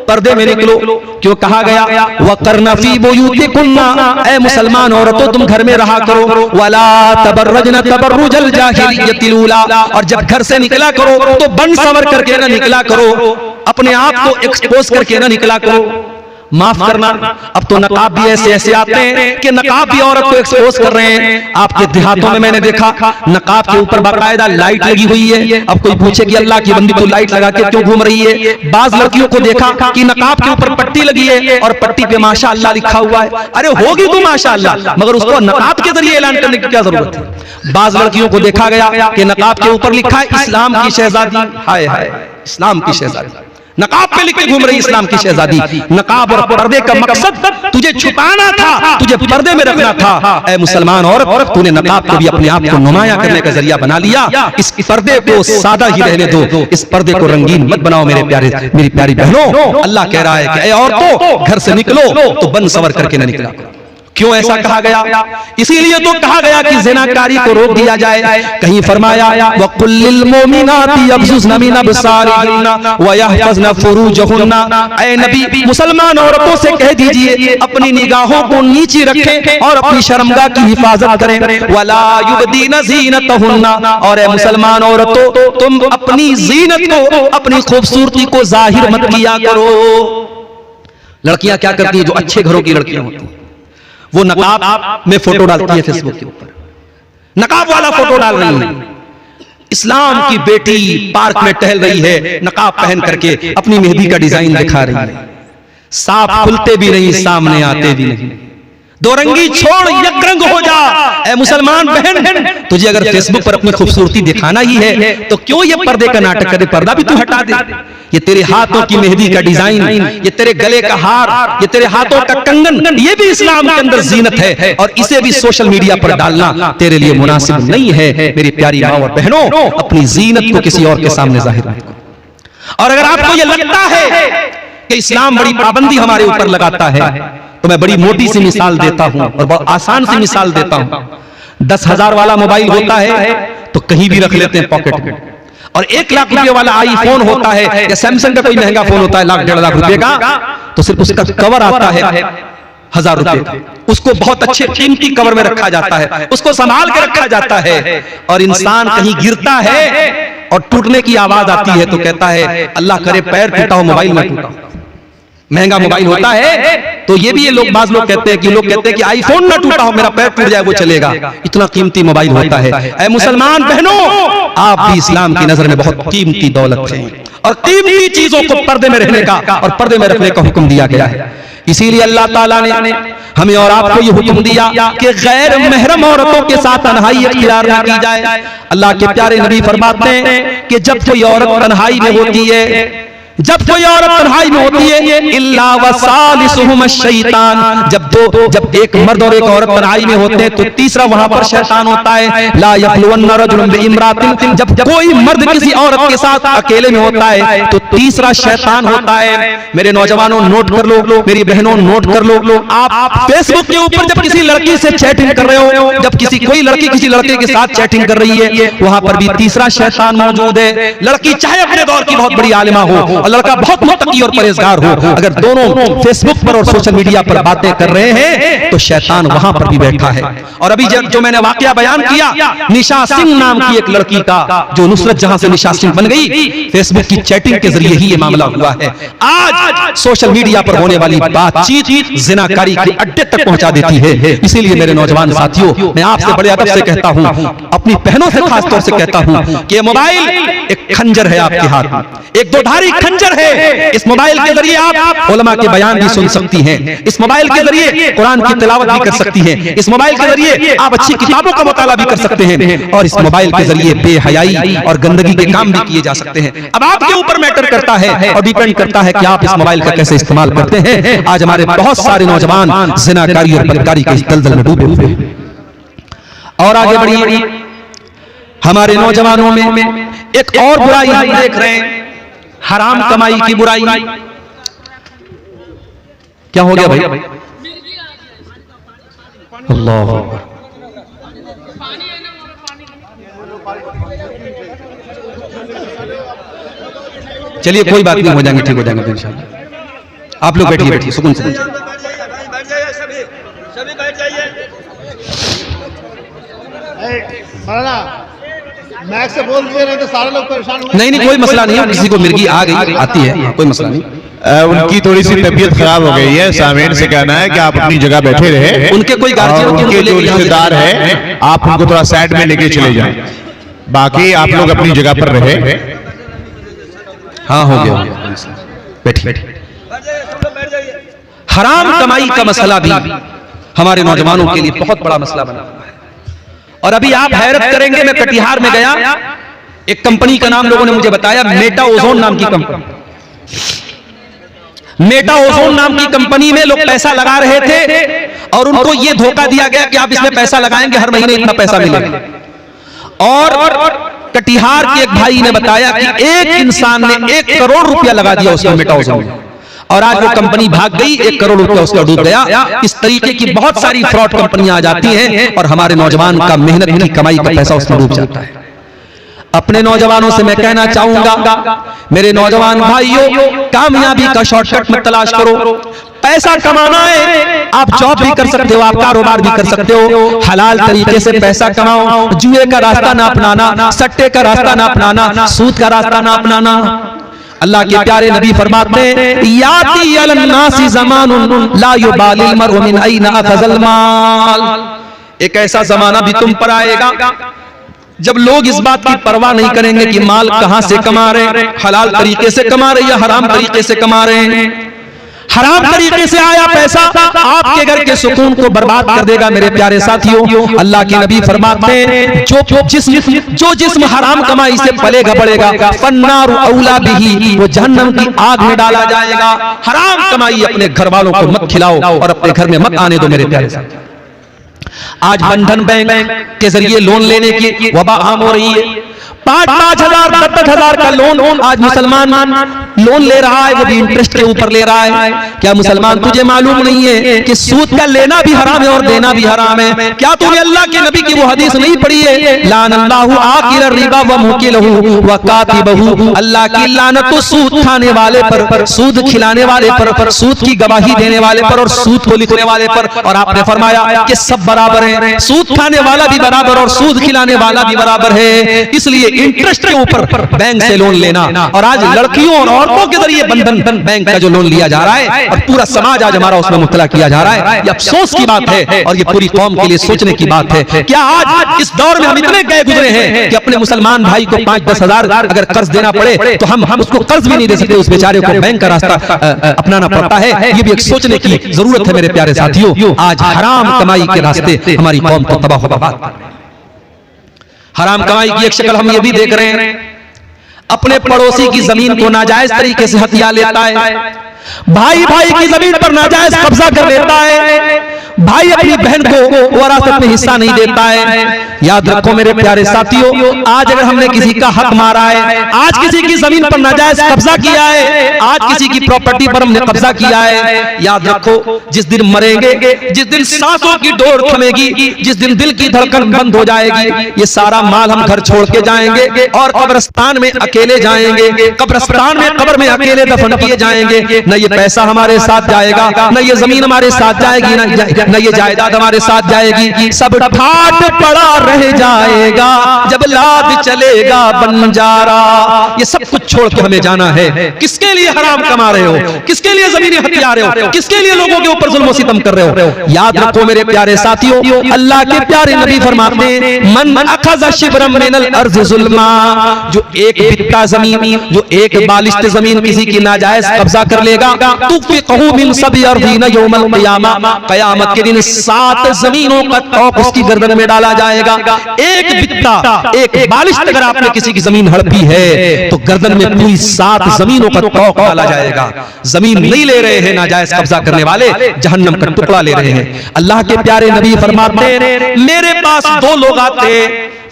पर्दे में निकलो? क्यों कहा गया वक़रना फी बुयूतिकुन्ना, ऐ मुसलमान औरतों तुम घर में रहा करो। वला तबर्रजना तबर्रुजल जाहिलियतिल ऊला, और जब घर से निकला करो तो बन सवर करके ना निकला करो, अपने आप को एक्सपोज करके ना निकला करो। माफ करना, अब तो नकाब भी ऐसे ऐसे आते हैं कि नकाब भी औरत को एक्सपोज कर रहे हैं। आपके देहातों में मैंने देखा नकाब के ऊपर बाकायदा लाइट लगी हुई है। अब कोई पूछे कि अल्लाह की बंदी तो लाइट लगा के क्यों घूम रही है? बाज लड़कियों को देखा कि नकाब के ऊपर पट्टी लगी है और पट्टी पे माशाअल्लाह लिखा हुआ है। अरे होगी तो माशाअल्लाह, मगर उसको नकाब के जरिए ऐलान करने की क्या जरूरत है? बाज लड़कियों को देखा गया कि नकाब के ऊपर लिखा है इस्लाम की शहजादी। हाय हाय, इस्लाम की शहजादी, नकाब पे लिख के घूम रही इस्लाम की शहजादी। नकाब और पर्दे का मकसद तुझे छुपाना था, तुझे पर्दे में रखना था। ऐ मुसलमान औरत, तूने नकाब को भी अपने आप को नुमाया करने का जरिया बना लिया। इस पर्दे को सादा ही रहने दो, इस पर्दे को रंगीन मत बनाओ मेरे प्यारे, मेरी प्यारी बहनों। अल्लाह कह रहा है कि ऐ औरतों घर से निकलो तो बन सवर करके न निकला। क्यों ऐसा कहा गया? इसीलिए तो कहा गया कि ज़िनाकारी को रोक दिया जाए। कहीं फरमाया वकुल्लिल मोमिनाति यग़ज़ुज़्न मिन अब्सारिहिन्ना व यहफ़ज़्न फ़ुरूजहुन्ना, ऐ नबी मुसलमान औरतों से कह दीजिए अपनी निगाहों को नीची रखें और अपनी शर्मगाह की हिफाजत करें। वला युबदीन ज़ीनतहुन्ना, और ऐ मुसलमान औरतों तुम अपनी ज़ीनत को, अपनी खूबसूरती को ज़ाहिर मत किया करो। लड़कियां क्या करती हैं? जो अच्छे घरों की लड़कियां होती हैं वो नकाब में फोटो डालती है फेसबुक के ऊपर, नकाब वाला फोटो डाल रही है। इस्लाम की बेटी पार्क में टहल रही है, नकाब पहन करके अपनी मेहंदी का डिजाइन दिखा रही है। सांप खुलते भी नहीं, सामने आते भी नहीं। दो रंगी छोड़, एक रंग हो जा। ऐ मुसलमान बहन, तुझे अगर फेसबुक पर अपनी खूबसूरती दिखाना ही है तो क्यों ये पर्दे का नाटक करे? पर्दा भी तू हटा दे। ये तेरे हाथों की मेहंदी का डिजाइन, ये तेरे गले का हार, ये तेरे हाथों का कंगन, ये भी इस्लाम के अंदर जीनत है और इसे भी सोशल मीडिया पर डालना तेरे लिए मुनासिब नहीं है। मेरी प्यारी माँ और बहनों, अपनी जीनत को किसी और के सामने जाहिर मत करो। और अगर आपको ये लगता है कि इस्लाम बड़ी पाबंदी हमारे ऊपर लगाता है, तो मैं बड़ी मोटी सी मिसाल देता हूं और बहुत आसान सी मिसाल देता हूं। 10,000 वाला मोबाइल होता है तो कहीं भी रख लेते हैं पॉकेट में, और 1 लाख रुपए वाला आईफोन होता है या सैमसंग का कोई महंगा फोन होता है 1,00,000-1.5 लाख रुपए का, तो सिर्फ उसका कवर आता है 1,000 रुपए का। उसको बहुत अच्छे कीमती कवर में रखा जाता है, उसको संभाल के रखा जाता है। और इंसान कहीं गिरता है और टूटने की आवाज आती है तो कहता है अल्लाह करे पैर टूटा हो, मोबाइल ना टूटा हो। महंगा मोबाइल होता है तो ये भी ये बाज लोग कहते हैं कि आईफोन ना टूटा हो, मेरा पैर टूट जाए वो चलेगा, इतना कीमती मोबाइल होता है। ऐ मुसलमान बहनों, आप भी इस्लाम की नजर में बहुत कीमती दौलत हैं और कीमती चीजों को पर्दे में रहने का और पर्दे में रखने का हुक्म दिया गया है। इसीलिए अल्लाह ताला ने हमें और आपको ये हुक्म दिया कि गैर महरम औरतों के साथ तन्हाई इख्तियार न की जाए। अल्लाह के प्यारे नबी फरमाते हैं कि जब कोई औरत तन्हाई में होती है, जब कोई औरत तन्हाई में होती है, इल्ला वसालिसुहुम शैतान, जब एक मर्द और एक औरत तन्हाई में होते हैं तो तीसरा वहां पर शैतान होता है। ला यखलुवन्ना रजुलुन बिइम्रातिन, जब कोई मर्द किसी औरत के साथ अकेले में होता है तो तीसरा शैतान होता है। मेरे नौजवानों नोट कर लो, मेरी बहनों नोट कर लो, आप फेसबुक के ऊपर जब किसी लड़की से चैटिंग कर रहे हो, जब कोई लड़की किसी लड़के के साथ चैटिंग कर रही है, वहां पर भी तीसरा शैतान मौजूद है। लड़की चाहे अपने दौर की बहुत बड़ी आलिमा हो, लड़का बहुत मुत्तकी और परहेजगार हो, अगर दोनों फेसबुक पर और सोशल मीडिया पर बातें कर रहे हैं तो शैतान वहां पर भी बैठा है। और अभी जो मैंने वाकया बयान किया, निशा सिंह नाम की एक लड़की का, जो नुसरत जहां से निशा सिंह बन गई, फेसबुक की चैटिंग के जरिए ही ये मामला हुआ है। आज सोशल मीडिया पर होने वाली बातचीत जिनाकारी के अड्डे तक पहुंचा देती है। इसीलिए मेरे नौजवान साथियों, मैं आपसे बड़े अदब से कहता हूं, अपनी बहनों से खास तौर से कहता हूं कि ये मोबाइल एक खंजर है आपके हाथ में, एक दोधारी खंजर है। इस मोबाइल के जरिए आप उलमा के बयान भी सुन सकती हैं, इस मोबाइल के जरिए कुरान की तिलावत भी कर सकती हैं, इस मोबाइल के जरिए आप अच्छी किताबों का मुताला भी कर सकते हैं, और इस मोबाइल के जरिए बेहयाई और गंदगी के काम भी किए जा सकते हैं। अब आपके ऊपर मैटर करता है और डिपेंड करता है कि आप इस मोबाइल का कैसे इस्तेमाल करते हैं। आज हमारे बहुत सारे नौजवान जिनाकारी और बदकारी के इस दलदल में डूबे हुए हैं। और आगे बढ़िए, हमारे नौजवानों में एक और बुराई हम देख रहे हैं, हराम कमाई की बुराई। क्या हो गया भाई? अल्लाह, चलिए कोई बात नहीं, हो जाएंगे, ठीक हो जाएंगे इंशाल्लाह। आप लोग बैठिए सुकून से बैठ जाइए। मैक से बोल दे रहे तो सारे लोग परेशान होंगे। नहीं, कोई मसला नहीं है, किसी को मिर्गी आ गई आती है, कोई मसला नहीं। उनकी थोड़ी सी तबीयत खराब हो गई है, सामने से कहना है कि आप अपनी जगह बैठे रहे। उनके कोई गार्जियन, उनके जो रिश्तेदार है आप उनको थोड़ा साइड में लेके चले जाएं, बाकी आप लोग अपनी जगह पर रहे। हाँ हो गया, बैठिए। हराम कमाई का मसला भी हमारे नौजवानों के लिए बहुत बड़ा मसला बना हुआ है। और अभी आप हैरत करेंगे, मैं कटिहार में गया, एक कंपनी का नाम लोगों ने मुझे बताया, मेटा ओजोन नाम की कंपनी। मेटा ओजोन नाम की कंपनी में लोग पैसा लगा रहे थे और उनको यह धोखा दिया गया कि आप इसमें पैसा लगाएंगे हर महीने इतना पैसा मिलेगा। और कटिहार के एक भाई ने बताया कि एक इंसान ने 1 करोड़ रुपया लगा दिया उसमें मेटा ओजोन में, और आज वो कंपनी भाग गई, 1 करोड़ रुपया उसका डूब गया। इस तरीके की बहुत सारी फ्रॉड कंपनियां आ जाती हैं और हमारे नौजवान का मेहनत की कमाई का पैसा उसमें डूब जाता है। अपने नौजवानों से मैं कहना चाहूंगा, मेरे नौजवान भाइयों, कामयाबी का शॉर्टकट मत तलाश करो। पैसा कमाना है, आप जॉब भी कर सकते हो, आप कारोबार भी कर सकते हो, हलाल तरीके से पैसा कमाओ। जुए का रास्ता ना अपनाना, सट्टे का रास्ता ना अपनाना, सूद का रास्ता ना अपनाना। अल्लाह के प्यारे नबी फरमाते हैं, याती अलन्नासी ज़मानुन ला युबालिल मरउ मिन ऐना अखज़ल माल, एक ऐसा जमाना भी तुम पर आएगा जब लोग इस बात की परवाह नहीं करेंगे कि माल कहां से कमा रहे, हलाल तरीके से कमा रहे या हराम तरीके से कमा रहे हैं, हराम तरीके से आया पैसा आपके घर के सुकून को बर्बाद कर देगा। मेरे प्यारे साथियों, अल्लाह के नबी फरमाते हैं जो जिस्म हराम कमाई से पलेगा बढ़ेगा, फन्नारु औला बिही, वो जहन्नम की आग में डाला जाएगा। हराम कमाई अपने घर वालों को मत खिलाओ और अपने घर में मत आने दो। मेरे प्यारे साथियों, आज बंधन बैंक के जरिए लोन लेने की वबा आम हो रही है। 5,000 10,000 का लोन आज मुसलमान लोन ले रहा है, वो भी इंटरेस्ट के ऊपर ले रहा है। क्या मुसलमान तुझे मालूम नहीं है कि सूद का लेना भी हराम है और देना भी हराम है? क्या तूने अल्लाह के नबी की वो हदीस नहीं पढ़ी है, लानल्लाहु आकिल रिबा व मुकिलहु व कातिबहु, अल्लाह की लानत तो सूद खाने वाले पर, सूद खिलाने वाले पर, सूद की गवाही देने वाले पर और सूद को लिखने वाले पर। और आपने फरमाया कि सब बराबर है, सूद खाने वाला भी बराबर और सूद खिलाने वाला भी बराबर है। इसलिए इंटरेस्ट के ऊपर बैंक से लोन लेना, और आज लड़कियों और औरतों के जरिए बंधन बैंक का जो लोन लिया जा रहा है और पूरा समाज आज हमारा उसमें मुब्तला किया जा रहा है, ये अफसोस की बात है और ये पूरी कौम के लिए सोचने की बात है। क्या आज इस दौर में हम इतने गए गुजरे हैं कि अपने मुसलमान भाई को 5-10 हजार अगर कर्ज देना पड़े तो हम उसको कर्ज भी नहीं दे सकते, उस बेचारे को बैंक का रास्ता अपनाना पड़ता है। ये भी एक सोचने की जरूरत है मेरे प्यारे साथियों। आज हराम कमाई के रास्ते हमारी कौम को तबाह बर्बाद, हराम कमाई की एक शक्ल हम ये भी देख रहे हैं, अपने पड़ोसी की जमीन को नाजायज तरीके से हथिया लेता है, भाई भाई की जमीन पर नाजायज कब्जा कर लेता है, भाई अपनी बहन को वरासत में हिस्सा नहीं देता है। याद रखो मेरे प्यारे साथियों, आज अगर हमने किसी का हक मारा है, आज किसी की जमीन पर नाजायज कब्जा किया है, आज किसी की प्रॉपर्टी पर हमने कब्जा किया है, याद रखो जिस दिन मरेंगे, जिस दिन सांसों की डोर थमेगी, जिस दिन दिल की धड़कन बंद हो जाएगी, ये सारा माल हम घर छोड़ के जाएंगे और कब्रिस्तान में अकेले जाएंगे, कब्रिस्तान में कब्र में अकेले दफन किए जाएंगे। न ये पैसा हमारे साथ जाएगा, न ये जमीन हमारे साथ जाएगी, न ये जायदाद हमारे साथ जाएगी, सब ठाट पड़ा रह जाएगा जब लाद चलेगा बंजारा। ये सब कुछ छोड़ के हमें जाना है। किसके लिए हराम कमा रहे हो, किसके लिए जमीनें हथिया रहे हो, किसके लिए लोगों के ऊपर जुल्म सितम कर रहे हो? याद रखो मेरे प्यारे साथियों, अल्लाह के प्यारे नबी फरमाते हैं, मन अखज़ शिब्रम मिनल अर्ज़ ज़ुल्मा, जो एक बित्ता जमीन, जो एक बालिश्त जमीन किसी की नाजायज कब्जा कर लेगा, तुफ़िक़हु मिन सबी अर्ज़ीन यौमल क़ियामा, क़यामत के दिन 7 जमीनों का तौक उसकी गर्दन में डाला जाएगा। एक बित्ता, एक बालिश्त अगर आपने किसी की जमीन हड़पी है तो गर्दन में पूरी 7 जमीनों का तौक डाला जाएगा। जमीन नहीं ले रहे हैं नाजायज कब्जा करने वाले, जहन्नम का टुकड़ा ले रहे हैं। अल्लाह के प्यारे नबी फरमाते हैं, मेरे पास 2 लोग आते,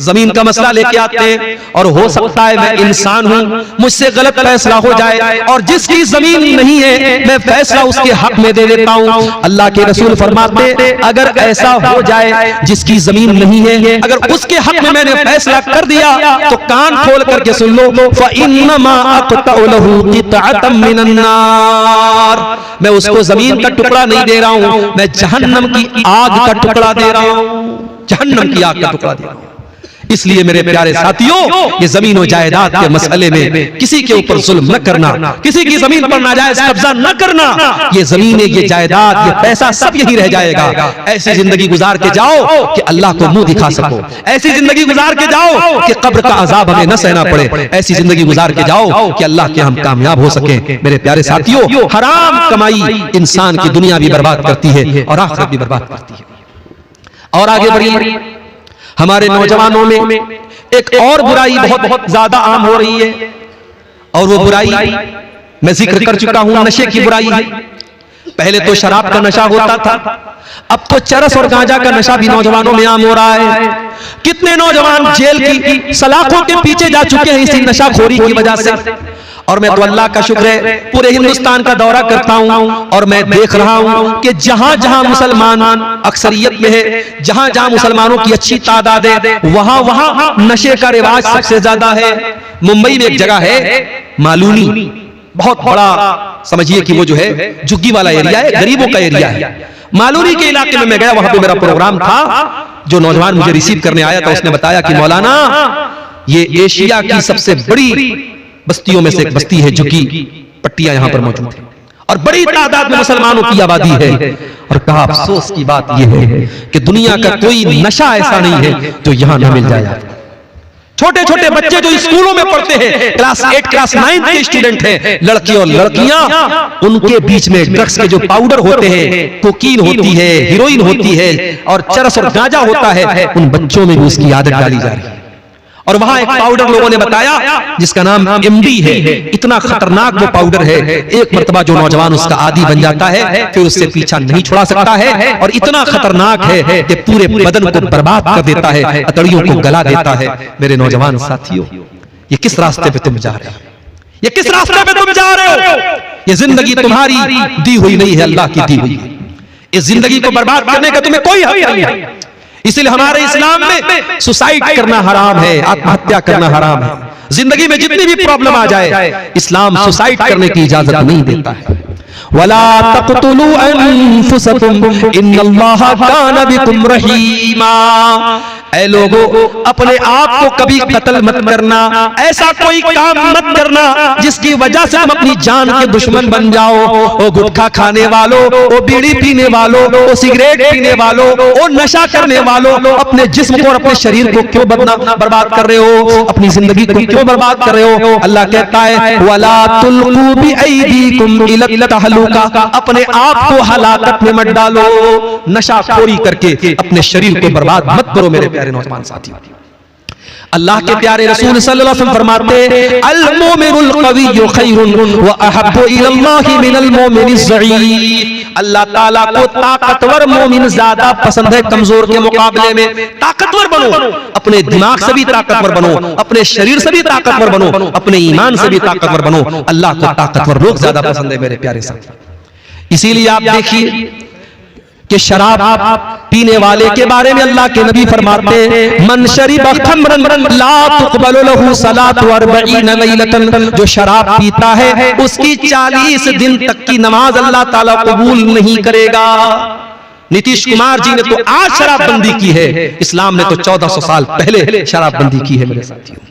जमीन का मसला लेके आते, और हो सकता है मैं इंसान हूं, मुझसे गलत फैसला हो जाए और जिसकी जमीन नहीं है मैं फैसला उसके हक में दे देता हूं। अल्लाह के रसूल फरमाते, अगर ऐसा हो जाए जिसकी जमीन नहीं है, अगर उसके हक में मैंने फैसला कर दिया तो कान खोल करके सुन लो, फ़इन्नमा अक़तअु लहू क़ितअतम मिनन नार, मैं उसको जमीन का टुकड़ा नहीं दे रहा हूं, मैं जहन्नम की आग का टुकड़ा दे रहा हूं, जहन्नम की आग का टुकड़ा दे रहा हूं। इसलिए मेरे प्यारे साथियों, ये जमीन और जायदाद के मसले में किसी के ऊपर जुल्म न करना, किसी की जमीन पर नाजायज कब्जा न करना। ये जमीन, ये जायदाद, ये पैसा सब यही रह जाएगा। ऐसी जिंदगी गुजार के जाओ कि अल्लाह को मुंह दिखा सको, ऐसी जिंदगी गुजार के जाओ कि कब्र का अजाब हमें न सहना पड़े, ऐसी जिंदगी गुजार के जाओ कि अल्लाह के हम कामयाब हो सके। मेरे प्यारे साथियों, हराम कमाई इंसान की दुनिया भी बर्बाद करती है और आखिरत भी बर्बाद करती है। और आगे बढ़िए, हमारे नौजवानों में एक और बुराई बहुत ज्यादा आम हो रही है, और वो बुराई मैं जिक्र कर चुका हूं, नशे की बुराई है। पहले तो शराब का नशा होता था, अब तो चरस और गांजा का नशा भी नौजवानों में आम हो रहा है। कितने नौजवान जेल की सलाखों के पीछे जा चुके हैं इसी नशाखोरी की वजह से। और मैं तो अल्लाह का शुक्र है पूरे हिंदुस्तान का दौरा करता हूं और मैं देख रहा हूं कि जहां जहां मुसलमान अक्सरियत में है, जहां जहां मुसलमानों की अच्छी तादाद है, वहां वहां नशे का रिवाज सबसे ज्यादा है। मुंबई में एक जगह है मालूनी, बहुत बड़ा समझिए कि वो जो है झुग्गी वाला एरिया है, गरीबों का एरिया है। मालूनी के इलाके में मैं गया, वहां पे मेरा प्रोग्राम था। जो नौजवान मुझे रिसीव करने आया था उसने बताया कि मौलाना, ये एशिया की सबसे बड़ी बस्तियों में से एक बस्ती है, झुग्गी पट्टियां यहां पर मौजूद है और बड़ी तादाद में मुसलमानों की आबादी है। और कहा अफसोस की बात यह है कि दुनिया का कोई नशा ऐसा नहीं है जो यहां न मिल जाए। छोटे छोटे बच्चे जो स्कूलों में पढ़ते हैं, क्लास 8 क्लास 9 के स्टूडेंट हैं, लड़के और लड़कियां, उनके बीच में ड्रग्स के जो पाउडर होते हैं, कोकीन होती है, हीरोइन होती है और चरस और गांजा होता है, उन बच्चों में भी उसकी आदत डाली जा रही है। और वहां एक पाउडर लोगों ने बताया जिसका नाम एमडी है। इतना खतरनाक वो पाउडर है, एक मर्तबा जो नौजवान उसका आदी बन जाता है फिर उससे पीछा नहीं छुड़ा सकता है, और इतना खतरनाक है कि पूरे बदन को बर्बाद कर देता है, अतड़ियों को गला देता है। मेरे नौजवान साथियों, ये किस रास्ते पे तुम जा रहे हो? ये किस रास्ते पे तुम जा रहे हो? ये जिंदगी तुम्हारी दी हुई नहीं है, अल्लाह की दी हुई है। इस जिंदगी को बर्बाद करने का तुम्हें कोई हक नहीं है। इसलिए हमारे इस्लाम में सुसाइड करना हराम है, आत्महत्या करना हराम है। जिंदगी में जितनी भी प्रॉब्लम आ जाए, इस्लाम सुसाइड करने की इजाजत नहीं देता है। वला तक़तुलू अनफुसकुम इन्नल्लाहा कान बिकुम रहीमा। ऐ लोगो, अपने आप को कभी कत्ल मत करना, ऐसा कोई काम मत करना जिसकी वजह से तुम अपनी जान के दुश्मन बन जाओ। ओ गुटखा खाने वालों, ओ बीड़ी पीने वालों, ओ सिगरेट पीने वालों, ओ नशा करने वालों, अपने जिस्म को और अपने शरीर को क्यों बर्बाद कर रहे हो? अपनी जिंदगी को क्यों बर्बाद कर रहे हो? अल्लाह कहता है वला तुल्कू बिअयदीकुम इला तहलुका, अपने आप को हलाकत में मत डालो। नशाखोरी करके अपने शरीर को बर्बाद मत करो मेरे प्यारे नौजवान साथियों। अल्लाह के प्यारे रसूल सल्लल्लाहु अलैहि वसल्लम फरमाते अल मोमिनुल कविय्यु खैरुन व अहब्बु इलल्लाहि मिनल मोमिनिज़ ज़ईफ़। अल्लाह ताला को ताकतवर मोमिन ज्यादा पसंद है कमजोर के मुकाबले में। ताकतवर बनो, अपने दिमाग से भी ताकतवर बनो, अपने शरीर से भी ताकतवर बनो, अपने ईमान से भी ताकतवर बनो। अल्लाह को ताकतवर लोग ज्यादा पसंद है मेरे प्यारे साथी। इसीलिए आप देखिए कि शराब पीने वाले के बारे में अल्लाह के नबी फरमाते मन शरिबा खमरन ला तुक़बलु लहू सलातु 40 लैलतन। जो शराब पीता है उसकी 40 दिन तक की नमाज अल्लाह ताला कबूल नहीं करेगा। नीतीश कुमार जी ने तो आज शराबबंदी की है, इस्लाम ने तो 1400 साल पहले शराबबंदी की है मेरे साथियों।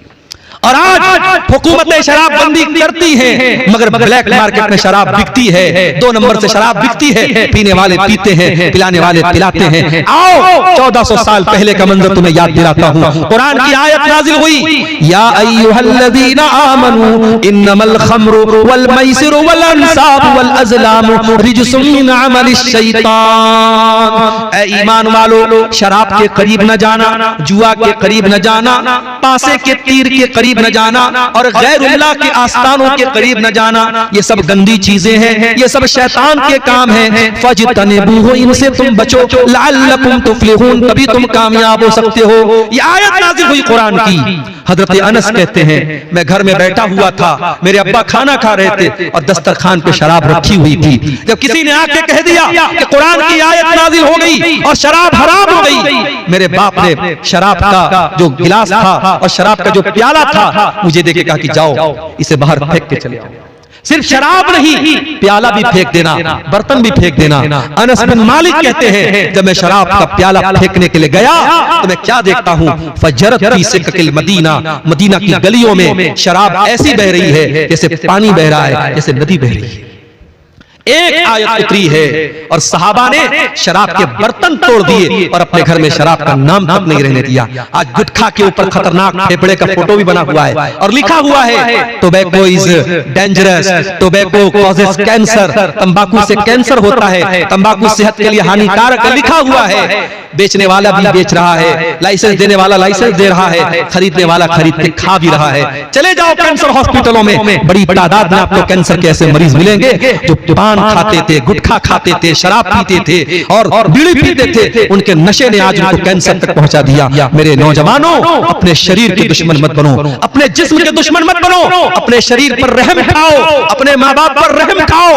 और आज हुकूमतें शराबबंदी करती हैं, मगर ब्लैक मार्केट में शराब बिकती है, 2 नंबर से शराब बिकती है। पीने वाले पीते हैं, पिलाने वाले पिलाते हैं। आओ 1400 साल पहले का मंजर तुम्हें याद दिलाता हूँ। कुरान की आयत नाजिल हुई, या अय्युहल्लज़ीना आमनू इन्नमल खम्रु वल मैसिरु वल अंसाबु वल अज़लामु रिजसुम मिन अमलिश शैतान। ऐ ईमान वालो, शराब के करीब न जाना, जुआ के करीब न जाना, पासे के तीर के करीब न जाना और गैरुल्लाह के आस्थानों के करीब न जाना। ये सब गंदी चीजें हैं, ये सब शैतान के काम हैं। फजतनिबूहु, इनसे तुम बचो, लअल्लकुम तुफ्लिहून, तभी तुम कामयाब हो सकते हो। ये आयत नाज़िल हुई कुरान की। हजरत अनस कहते हैं मैं घर में बैठा हुआ था, मेरे अब्बा खाना खा रहे थे और दस्तरखान पे शराब रखी हुई थी। जब किसी ने आके कह दिया कि कुरान की आयत नाज़िल हो गई और शराब हराम हो गई, मेरे बाप ने शराब का जो गिलास था और शराब का जो प्याला था मुझे देके कहा कि जाओ इसे बाहर फेंक के चले आओ। सिर्फ शराब नहीं, प्याला भी फेंक देना, बर्तन भी फेंक देना। अनस बिन मालिक कहते हैं जब मैं शराब का प्याला फेंकने के लिए गया तो मैं क्या देखता हूँ, फजरत फी सिक्किल मदीना, मदीना की गलियों में शराब ऐसी बह रही है जैसे पानी बह रहा है, जैसे नदी बह रही है। एक आयत उतरी है और सहाबा ने शराब के बर्तन तोड़ दिए और अपने घर में शराब का नाम तक नहीं रहने दिया। आज गुटखा के ऊपर खतरनाक फेफड़े का फोटो भी बना हुआ है और लिखा हुआ है tobacco is dangerous, tobacco causes cancer, तंबाकू से कैंसर होता है, तंबाकू सेहत के लिए हानिकारक लिखा हुआ है। बेचने वाला भी बेच रहा है, लाइसेंस देने वाला लाइसेंस दे रहा है, खरीदने वाला खरीद के खा भी रहा है। चले जाओ कैंसर हॉस्पिटलों में, बड़ी तादाद में आपको कैंसर के ऐसे मरीज मिलेंगे जो पान खाते थे, गुटखा खाते थे, शराब पीते थे और बीड़ी पीते थे। उनके नशे ने आज उनको कैंसर तक पहुंचा दिया। मेरे नौजवानों, अपने शरीर के दुश्मन मत बनो, अपने जिस्म के दुश्मन मत बनो, अपने शरीर पर रहम खाओ, अपने माँ बाप पर रहम खाओ।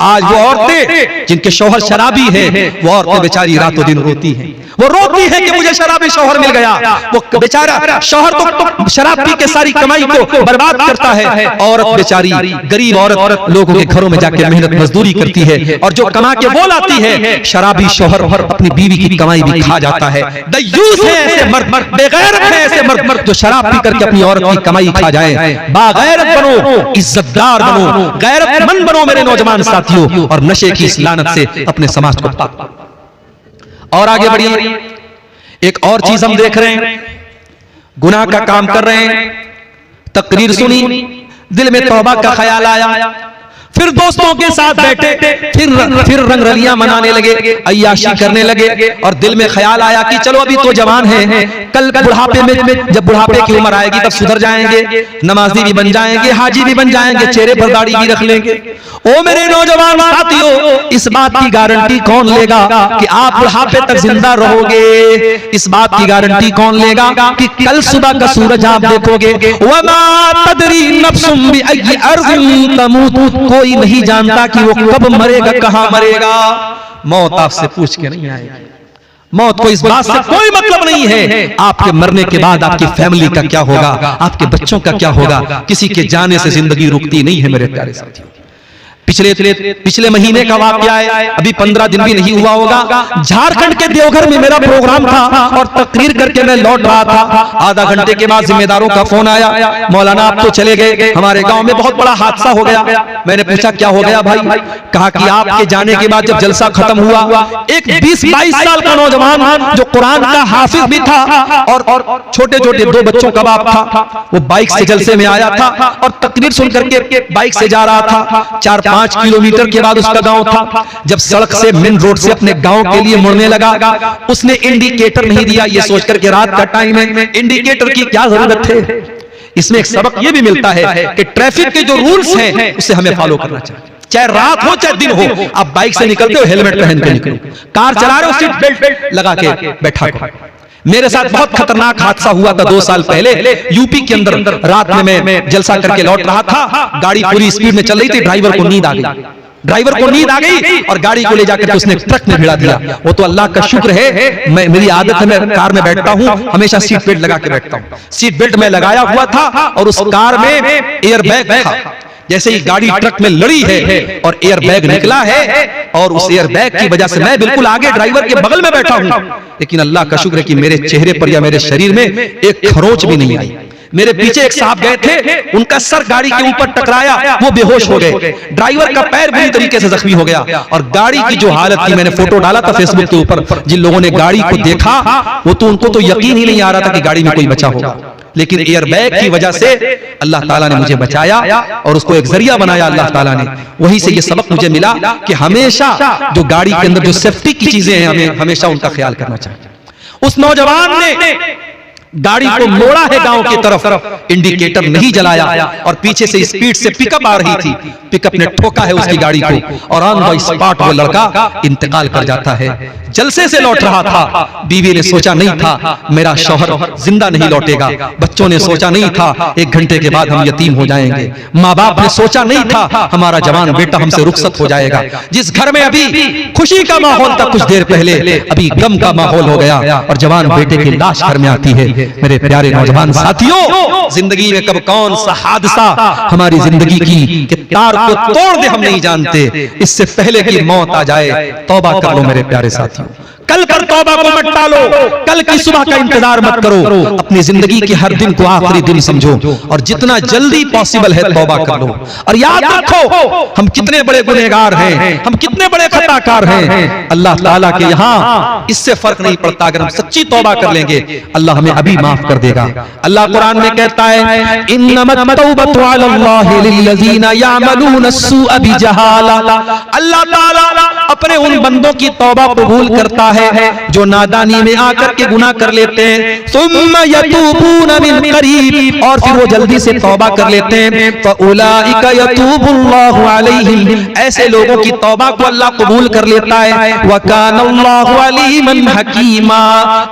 आज वो औरतें जिनके शौहर शराबी है, वो औरतें बेचारी रातों दिन रोती हैं, वो रोती है कि मुझे शराबी शौहर मिल गया। वो बेचारा शौहर तो शराब पी के सारी कमाई को बर्बाद करता है, औरत बेचारी गरीब औरत लोगों के घरों में जाके मेहनत मजदूरी करती है और जो कमा के वो लाती है, शराबी शौहर अपनी बीवी की कमाई भी खा जाता है। दयूस है ऐसे मर्द, बेगैरत है ऐसे मर्द जो शराब पी करके अपनी औरत की कमाई खा जाए। बागैरत बनो, इज्जतदार बनो, गैरतमंद बनो मेरे नौजवान साथियों, और नशे की इस लानत से अपने समाज को पाक। और आगे बढ़िए, एक और चीज हम देख रहे हैं, गुनाह का काम कर रहे हैं, तकरीर सुनी, दिल में तौबा का ख्याल आया, फिर दोस्तों के साथ बैठे, फिर रंग रलियां मनाने लगे, अय्याशी करने लगे, और दिल में ख्याल आया कि चलो अभी तो जवान हैं, कल बुढ़ापे में जब बुढ़ापे की उम्र आएगी तब सुधर जाएंगे, नमाजी भी बन जाएंगे, हाजी भी बन जाएंगे, चेहरे पर दाढ़ी भी रख लेंगे। ओ मेरे नौजवान साथियों, इस बात की गारंटी कौन लेगा कि आप बुढ़ापे तक जिंदा रहोगे? इस बात की गारंटी कौन लेगा कि कल सुबह का सूरज आप देखोगे? वमा तदरी नफ्सुम बिअय्यि अर्ज़िन तमूत, कोई नहीं जानता कि वो कब मरेगा, कहां मरेगा। मौत आपसे पूछ के नहीं आएगी। मौत को इस बात से कोई मतलब नहीं है आपके मरने के बाद आपकी फैमिली का क्या होगा, आपके बच्चों का क्या होगा। किसी के जाने से जिंदगी रुकती नहीं है मेरे प्यारे साथियों। पिछले महीने का वाकया है, अभी 15 दिन भी नहीं हुआ होगा। झारखंड के देवघर में मेरा प्रोग्राम था और तकरीर करके मैं लौट रहा था। आधा घंटे के बाद जिम्मेदारों का फोन आया, मौलाना आप तो चले गए, हमारे गांव में बहुत बड़ा हादसा हो गया। मैंने पूछा क्या हो गया भाई? कहा कि आपके जाने के बाद जब जलसा खत्म हुआ, एक 20-22 साल का नौजवान जो कुरान का हाफिज भी था और छोटे छोटे 2 बच्चों का बाप था, वो बाइक से जलसे में आया था और तकरीर सुन करके बाइक से जा रहा था। 4-5 किलोमीटर के बाद उसका गांव था। जब सड़क से मेन रोड से अपने गांव के लिए मुड़ने लगा, उसने इंडिकेटर नहीं दिया, ये सोचकर के रात का टाइम है, इंडिकेटर की क्या जरूरत है। इसमें एक सबक ये भी मिलता है कि ट्रैफिक के जो रूल्स हैं उसे हमें फॉलो करना चाहिए, चाहे रात हो चाहे दिन हो। आप बाइक से निकलते हो हेलमेट पहन के निकलो, कार चला रहे हो सीट बेल्ट लगा के बैठा करो। मेरे साथ बहुत खतरनाक हादसा हुआ था 2 साल पहले यूपी के अंदर। रात में मैं जलसा करके लौट रहा था, गाड़ी पूरी स्पीड में चल रही थी, ड्राइवर को नींद आ गई और गाड़ी को ले जाकर के उसने ट्रक में भिड़ा दिया। वो तो अल्लाह का शुक्र है, मेरी आदत है, मैं कार में बैठता हूं, हमेशा सीट बेल्ट लगा के बैठता हूं। सीट बेल्ट मैं लगाया हुआ था और उस कार में एयर बैग था। जैसे ही गाड़ी ट्रक में लड़ी है और एयर बैग निकला है, और उस एयर बैग की वजह से मैं बिल्कुल आगे ड्राइवर के बगल में बैठा हूं, लेकिन अल्लाह का शुक्र है कि मेरे चेहरे पर या मेरे शरीर में एक खरोंच भी नहीं आई। मेरे पीछे एक साहब गए थे, उनका सर गाड़ी के ऊपर टकराया, वो बेहोश हो गए। ड्राइवर का पैर बुरी तरीके से जख्मी हो गया और गाड़ी की जो हालत थी, मैंने फोटो डाला था फेसबुक के ऊपर। जिन लोगों ने गाड़ी को देखा वो तो उनको तो यकीन ही नहीं आ रहा था कि गाड़ी में कोई बचा होगा, लेकिन एयर बैग की वजह से अल्लाह ताला ने मुझे बचाया और उसको एक जरिया बनाया अल्लाह ताला ने। वहीं से ये सबक मुझे मिला कि हमेशा जो गाड़ी के अंदर जो सेफ्टी की चीजें हैं, हमें हमेशा उनका ख्याल करना चाहिए। उस नौजवान ने गाड़ी को मोड़ा है गांव की तरफ, इंडिकेटर नहीं जलाया और पीछे से स्पीड से पिकअप आ रही थी, पिकअप ने ठोका है उसकी गाड़ी को और ऑन द स्पॉट वो लड़का इंतकाल कर जाता है। जलसे से लौट रहा था, बीवी ने सोचा नहीं था मेरा शौहर जिंदा नहीं लौटेगा, बच्चों ने सोचा नहीं था 1 घंटे के बाद हम यतीम हो जाएंगे, माँ बाप ने सोचा नहीं था हमारा जवान बेटा हमसे रुखसत हो जाएगा। जिस घर में अभी खुशी का माहौल था कुछ देर पहले, अभी गम का माहौल हो गया और जवान बेटे की लाश घर में आती है। मेरे प्यारे नौजवान साथियों, जिंदगी में कब कौन सा हादसा हमारी जिंदगी की तार को तोड़ दे हम नहीं जानते। इससे पहले कि मौत आ जाए तौबा कर लो मेरे प्यारे साथियों। कल पर तौबा को मत टालो, कल की सुबह का इंतजार मत करो, अपनी जिंदगी के हर दिन को आखिरी दिन समझो और जितना जल्दी पॉसिबल है तौबा कर लो। और याद रखो हम कितने बड़े गुनहगार हैं, हम कितने बड़े खताकार हैं। अल्लाह ताला के यहाँ इससे फर्क नहीं पड़ता, अगर हम सच्ची तौबा कर लेंगे अल्लाह हमें अभी माफ कर देगा। अल्लाह कुरान में कहता है इन्नमत तौबतु अलल्लाहि लिल्लज़ीना यामलून अस्सूअ बिजहाला। अल्लाह ताला अपने उन बंदों की तौबा कबूल करता है जो नादानी में आकर के गुनाह कर लेते हैं, सुम्मा यतूबून मिन करीब, और फिर वो जल्दी से तौबा कर लेते हैं, फउलाइका यतूबुल्लाहु अलैहिम, ऐसे लोगों की तौबा को अल्लाह कबूल कर लेता है। व कानल्लाहु अलीमन हकीमा,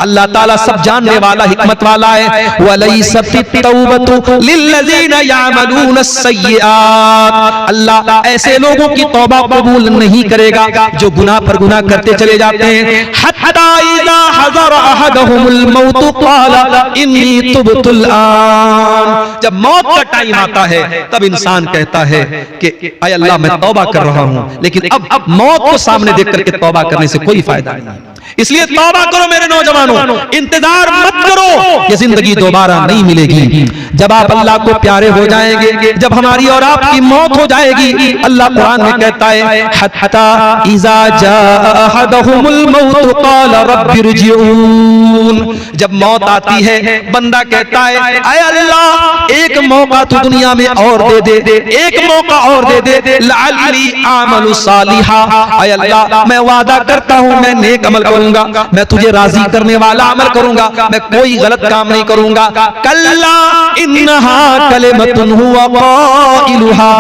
अल्लाह ताला सब जानने वाला हिकमत वाला है। वलैसत तौबतु लिल्लज़ीना यामलून अस्सय्यिआत, अल्लाह ऐसे लोगों की तौबा कबूल नहीं करेगा जो गुनाह पर गुनाह करते चले जाते हैं। हत्ता इज़ा हज़र अहदहुमुल मौत क़ाला इन्नी तुब्तुल आन, जब मौत का टाइम आता है तब इंसान कहता है कि ऐ अल्लाह मैं तौबा कर रहा हूं, लेकिन अब मौत को सामने देख करके तौबा करने से कोई फायदा नहीं। इसलिए तौबा करो मेरे नौजवानों, इंतजार मत करो, ये जिंदगी दोबारा नहीं मिलेगी। जब आप अल्लाह को प्यारे हो जाएंगे, जब हमारी और आपकी मौत हो जाएगी, अल्लाह कुरान में कहता है हत्ता इज़ा जाअ अहदहुमुल मौत क़ाल रब्बिरजिऊन, जब मौत आती है बंदा कहता है ऐ अल्लाह एक मौका तो दुनिया में और दे दे, एक मौका और दे दे, लअल्ली आमलु सालिहा, ऐ अल्लाह मैं वादा करता हूं मैं नेक अमल करूंगा, मैं तुझे राजी करने वाला अमल करूंगा, मैं कोई गलत काम नहीं करूंगा। कल्ला इन्नहा कलिमतुन हुवा क़ाइलुहा,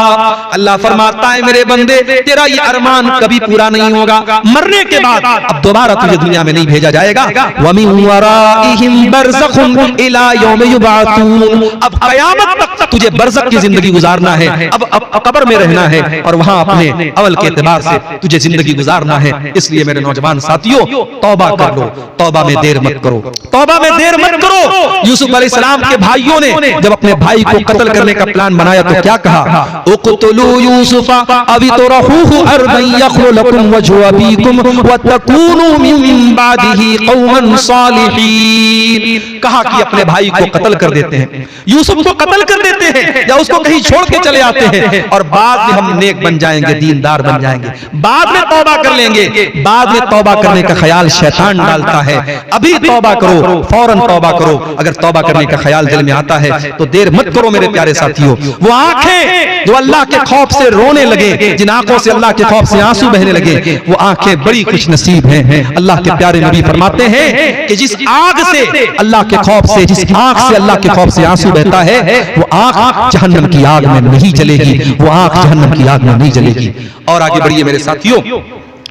अल्लाह फरमाता है मेरे बंदे तेरा ये अरमान कभी पूरा नहीं होगा, मरने के बाद अब दोबारा तुझे दुनिया में नहीं भेजा जाएगा। व मिन वराइहिम बरज़खुन इला यौम युबअतून, अब कयामत तक तुझे बरज़ख की जिंदगी गुजारना है, अब कब्र में रहना है और वहां अपने अमल के एतबार से तुझे जिंदगी गुजारना है। इसलिए मेरे नौजवान साथियों तौबा कर लो, तौबा में देर मत करो, तौबा में देर मत करो। यूसुफ अलैहिस्सलाम के भाइयों ने जब अपने भाई को कत्ल करने का प्लान बनाया तो क्या कहा, उक़्तुलू यूसुफा अवी तुरहूहु अर्दन यख्लु लकुम वजहु अबीकुम व तकूनू मिन बादिही कौमन सालिहीन, कहा कि अपने भाई को कत्ल कर देते हैं, यूसुफ को कत्ल कर देते हैं या उसको कहीं छोड़ के चले आते हैं और बाद में हम नेक बन जाएंगे, दीनदार बन जाएंगे, बाद में तौबा कर लेंगे। बाद में तौबा करने का ख्याल शैतान डालता है, अभी तौबा करो, फौरन तौबा करो। अगर तौबा करने का ख्याल दिल में आता है तो देर मत करो मेरे प्यारे साथियों। वो आंखें जो अल्लाह के खौफ से रोने लगे, जिन आंखों से अल्लाह के खौफ से आंसू बहने लगे, वो आंखें बड़ी खुश नसीब हैं। अल्लाह के प्यारे नबी फरमाते हैं कि जिस आग से अल्लाह के खौफ से, जिस आंख से अल्लाह के खौफ से आंसू बहता है, वो आंख जहन्नम की आग में नहीं जलेगी, वो आंख जहन्नम की आग में नहीं जलेगी। और आगे बढ़िए मेरे साथियों,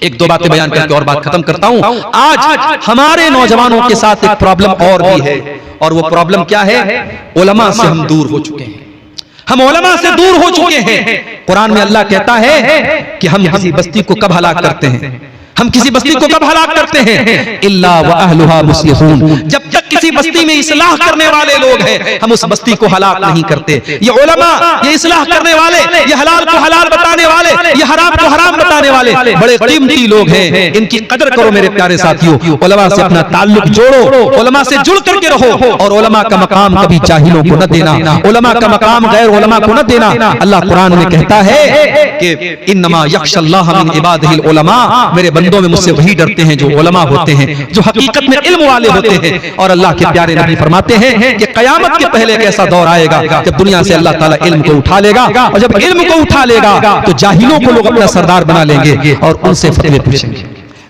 एक दो बातें बयान करके और बात खत्म करता हूं। आज हमारे नौजवानों के साथ एक प्रॉब्लम और भी है, और वो प्रॉब्लम क्या है, उलमा से हम दूर हो चुके हैं, हम उलमा से दूर हो चुके हैं। कुरान में अल्लाह कहता है कि हम किसी बस्ती को कब हलाक करते हैं, हम किसी बस्ती को कब हलाक करते हैं, इल्ला व अहलुहा मुस्लिहून, जब तक किसी बस्ती में इस्लाह करने वाले लोग हैं हम उस बस्ती को हलाक नहीं करते। ये उलमा, ये इस्लाह करने वाले, ये हलाल को हलाल बताने वाले, ये हराम को हराम बताने वाले बड़े कीमती लोग हैं, इनकी कदर करो मेरे प्यारे साथियों। उलमा से अपना ताल्लुक जोड़ो, उलमा से जुड़ करके रहो, और उलमा का मकाम कभी जाहिलों को न देना, उलमा का मकाम गैर उलमा को न देना। अल्लाह कुरान में कहता है कि इन्नमा यख्शल्लाह मिन इबादिहिल उलमा, मेरे बंदों में मुझसे वही डरते हैं जो उलमा होते हैं, जो हकीकत में इल्म वाले होते हैं। और अल्लाह के प्यारे नबी फरमाते हैं कि कयामत के पहले एक ऐसा दौर आएगा जब दुनिया से अल्लाह ताला इल्म को उठा लेगा, और जब इल्म को उठा लेगा तो जाहिलों को लोग अपना सरदार बना लेंगे और उनसे फतवे पूछेंगे।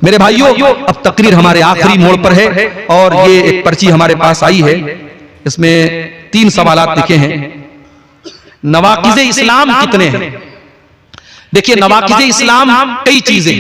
मेरे भाइयों, अब तकरीर हमारे आखिरी मोड़ पर है, और ये एक पर्ची हमारे पास आई है, इसमें 3 सवालात लिखे हैं। नवाकिज़े इस्लाम कितने हैं? देखिए, नवाकिज़े इस्लाम कई चीजें,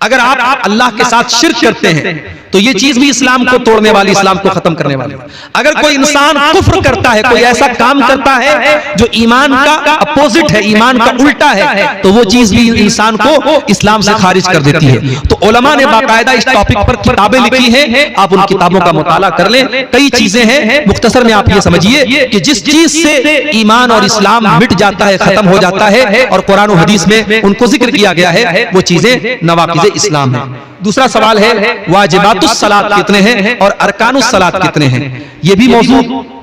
अगर आप अल्लाह के साथ शिर्क करते हैं तो ये चीज भी इस्लाम को तोड़ने वाली, इस्लाम को खत्म करने वाली। अगर कोई इंसान कुफ्र करता है, कोई ऐसा काम करता है जो ईमान का अपोजिट है, ईमान का उल्टा है, तो वो चीज भी इंसान को इस्लाम से खारिज कर देती है। तो उलमा ने बाकायदा इस टॉपिक पर किताबें लिखी हैं, आप उन किताबों का मुताला कर लें। कई चीजें हैं, मुख्तसर में आप ये समझिए कि जिस चीज से ईमान और इस्लाम मिट जाता है, खत्म हो जाता है, और कुरान और हदीस में उनको जिक्र किया गया है, वो चीजें नवाकिज़े इस्लाम है। दूसरा सवाल है वाजिबातुस सलात कितने हैं और अरकानुस सलात कितने हैं? ये भी मौजू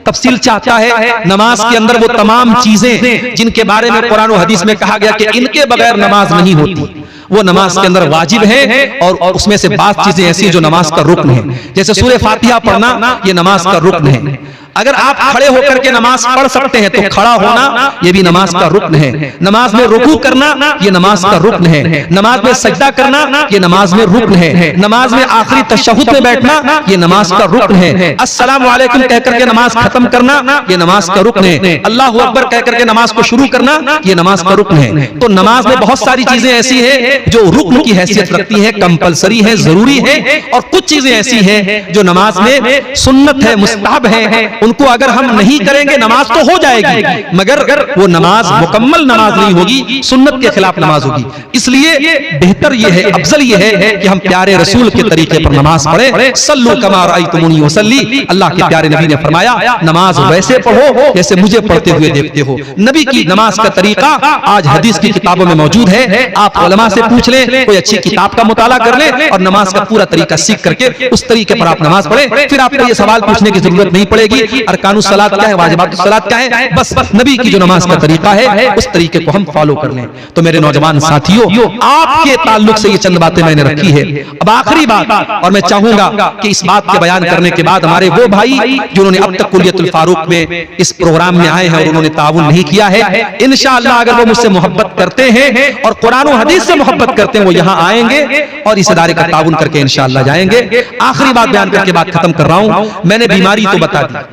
तफसील चाहता है। नमाज के अंदर वो तमाम चीजें जिनके बारे में कुरान और हदीस में कहा गया कि इनके बगैर नमाज नहीं होती, वो नमाज के अंदर वाजिब है, और उसमें से बात चीजें ऐसी जो नमाज का रुक्न है, जैसे सूरह फातिहा पढ़ना ये नमाज का रुक्न है। अगर आप खड़े होकर के नमाज पढ़ सकते हैं तो खड़ा होना ये भी नमाज का रुक्न है। नमाज में रुकू करना ये नमाज का रुक्न है। नमाज में सजदा करना ये नमाज में रुक्न है। नमाज में आखिरी तशहुद में बैठना ये नमाज का रुक्न है। अस्सलामु अलैकुम कह करके नमाज खत्म करना ये नमाज का रुक्न है। अल्लाहु अकबर कह करके नमाज को शुरू करना ये नमाज का रुक्न है। तो नमाज में बहुत सारी चीजें ऐसी हैं जो रुक्न की हैसियत रखती हैं, कंपलसरी है, जरूरी है, और कुछ चीजें ऐसी हैं जो नमाज में सुन्नत है, मुस्तहब है, उनको अगर हम नहीं करेंगे नमाज तो हो जाएगी, मगर वो नमाज मुकम्मल नमाज नहीं होगी, सुन्नत के खिलाफ नमाज होगी। इसलिए बेहतर ये है, अफजल ये है कि हम प्यारे रसूल के तरीके पर नमाज पढ़े। सल्लु कमा रअयतुमूनी उसल्ली, अल्लाह के प्यारे नबी ने फरमाया नमाज वैसे पढ़ो जैसे मुझे पढ़ते हुए देखते हो। नबी की नमाज का तरीका आज हदीस की किताबों में मौजूद है, आप उलमा से पूछ लें, कोई अच्छी किताब का मुताला कर लें और नमाज का पूरा तरीका सीख करके उस तरीके पर आप नमाज पढ़े। फिर आपको ये सवाल पूछने की जरूरत नहीं पड़ेगी अरकानुस सलात क्या है, वाजिबातुस सलात क्या है, बस नबी की जो नमाज का तरीका है उस तरीके को हम फॉलो कर लें। तो मेरे नौजवान साथियों, आपके ताल्लुक से ये चंद बातें मैंने रखी है। अब आखिरी बात, और मैं चाहूंगा कि इस बात के बयान करने के बाद हमारे वो भाई जिन्होंने अब तक कुलियतुल फारूक में इस प्रोग्राम में आए हैं और उन्होंने ताउन नहीं किया है, इंशाअल्लाह अगर वो मुझसे मोहब्बत करते हैं और कुरान और हदीस से मोहब्बत करते हैं, वो यहाँ आएंगे और इस इदारे का ताउन करके इंशाअल्लाह जाएंगे। आखिरी बात बयान करके बात खत्म कर रहा हूं। मैंने बीमारी तो बता दी,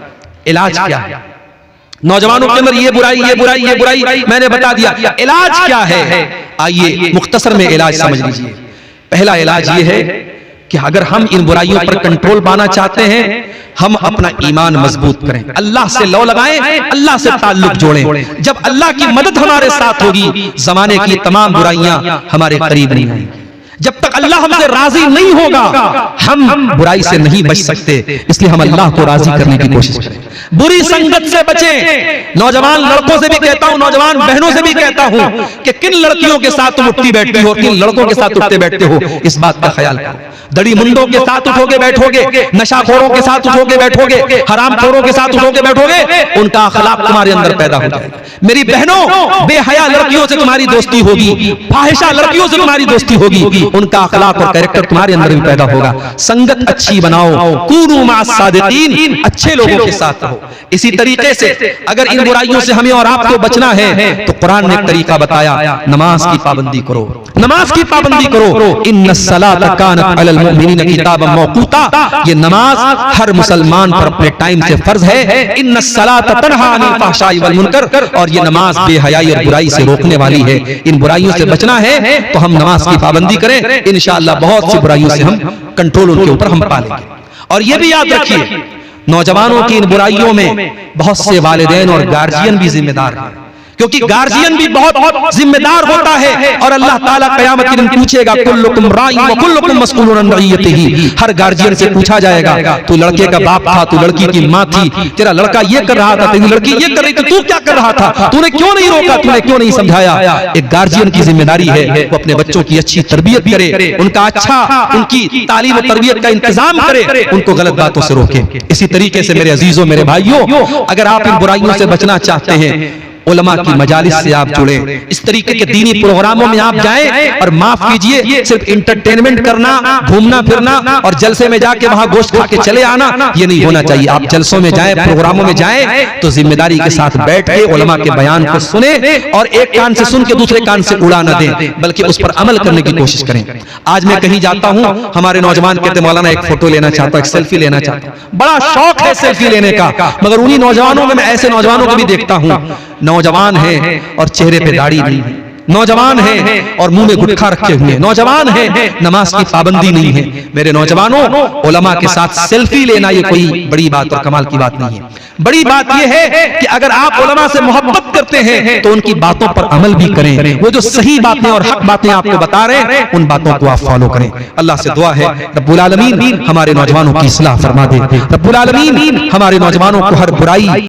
इलाज क्या है? नौजवानों के अंदर ये बुराई ये बुराई ये बुराई मैंने बता दिया, इलाज क्या है? आइए मुख्तसर में इलाज समझ लीजिए। पहला इलाज ये है कि अगर हम इन बुराइयों पर कंट्रोल पाना चाहते हैं, हम अपना ईमान मजबूत करें, अल्लाह से लौ लगाएं, अल्लाह से ताल्लुक जोड़ें। जब अल्लाह की मदद हमारे साथ होगी, जमाने की तमाम बुराइयां हमारे करीब नहीं आएंगी। जब तक अल्लाह हमसे राजी नहीं होगा, हम बुराई से नहीं बच सकते। इसलिए हम अल्लाह को राजी करने की कोशिश करें, बुरी संगत से बचें। नौजवान लड़कों से भी कहता हूं, नौजवान बहनों से भी कहता हूं कि किन लड़कियों के साथ तुम उठती बैठती हो, किन लड़कों के साथ उठते बैठते हो, इस बात का ख्याल करो। दड़ी मुंडों के साथ उठोगे बैठोगे, नशाखोरों के साथ उठोगे बैठोगे, हरामखोरों के साथ उठोगे बैठोगे, उनका अखलाक तुम्हारे अंदर पैदा हो जाएगा। मेरी बहनों, बेहया लड़कियों से तुम्हारी दोस्ती होगी, फाहिशा लड़कियों से तुम्हारी दोस्ती होगी, उनका अखलाक और कैरेक्टर तुम्हारे अंदर भी पैदा होगा। संगत अच्छी बनाओ, कूनू माअस सादिकीन, अच्छे लोगों के साथ रहो। इसी तरीके से अगर इन बुराइयों से हमें और आपको बचना है तो कुरान ने एक तरीका बताया, नमाज की पाबंदी करो, नमाज की पाबंदी करो। इन्नस्सलाता कानत अलल मुमिनीना किताबन मौकूता, ये नमाज हर मुसलमान पर अपने टाइम से फर्ज है। इन्नस्सलाता तन्हा अनिल फहशाई वल मुनकर, और ये नमाज बेहयाई और बुराई से रोकने वाली है। इन बुराइयों से बचना है तो हम नमाज की पाबंदी करें, इंशाअल्लाह बहुत सी बुराइयों से हम कंट्रोल उनके ऊपर हम पालेंगे। और ये भी याद रखिए, नौजवानों की इन बुराइयों में बहुत से वालिदैन और गार्जियन भी जिम्मेदार हैं, क्योंकि गार्जियन भी बहुत जिम्मेदार होता है। और अल्लाह ताला क़यामत के दिन पूछेगा, कुल्लुकुम राइन व कुल्लुकुम मस्ऊलुन अन रइयतिही, हर गार्जियन से पूछा जाएगा, तू लड़के का बाप था, तू लड़की की माँ थी, तेरा लड़का ये कर रहा था, तेरी लड़की ये कर रही थी, तू क्या कर रहा था, तूने क्यों नहीं रोका, तूने क्यों नहीं समझाया। एक गार्जियन की जिम्मेदारी है वो अपने बच्चों की अच्छी तरबियत करे, उनका अच्छा उनकी तालीम और तरबियत का इंतजाम करे, उनको गलत बातों से रोके। इसी तरीके से मेरे अजीजों, मेरे भाइयों, अगर आप इन बुराइयों से बचना चाहते हैं, उलमा की मजालिस से आप जुड़े, इस तरीके के दीनी प्रोग्रामों में आप जाएं। और माफ कीजिए, सिर्फ इंटरटेनमेंट करना, घूमना फिरना और जलसे में जाके वहां गोश्त खा के चले आना, ये नहीं होना चाहिए। आप जलसों में जाएं, प्रोग्रामों में जाएं तो जिम्मेदारी के साथ बैठ के उलमा के बयान को सुने और एक कान से सुन के दूसरे कान से उड़ा न दें, बल्कि उस पर अमल करने की कोशिश करें। आज मैं कहीं जाता हूं, हमारे नौजवान कहते मौलाना एक फोटो लेना चाहता हूं, एक सेल्फी लेना चाहता हूं। बड़ा शौक है सेल्फी लेने का, मगर उन्हीं नौजवानों में मैं ऐसे नौजवानों को भी देखता हूं, नौजवान है और चेहरे पे दाढ़ी नहीं है, नौजवान है और मुंह में गुटखा रखे हुए, नौजवान है, नमाज की पाबंदी नहीं है। मेरे नौजवानों, उलमा के साथ सेल्फी लेना ये कोई बड़ी बात और कमाल की बात नहीं है। बड़ी बात यह है कि अगर आप उलमा से मोहब्बत करते हैं तो उनकी बातों पर अमल भी करें। वो जो सही बातें और हक बातें आपको बता रहे हैं, उन बातों को आप फॉलो करें। अल्लाह से दुआ है रब्बुल आलमीन हमारे नौजवानों की इस्लाह फरमा दे, रब्बुल आलमीन हमारे नौजवानों को हर बुराई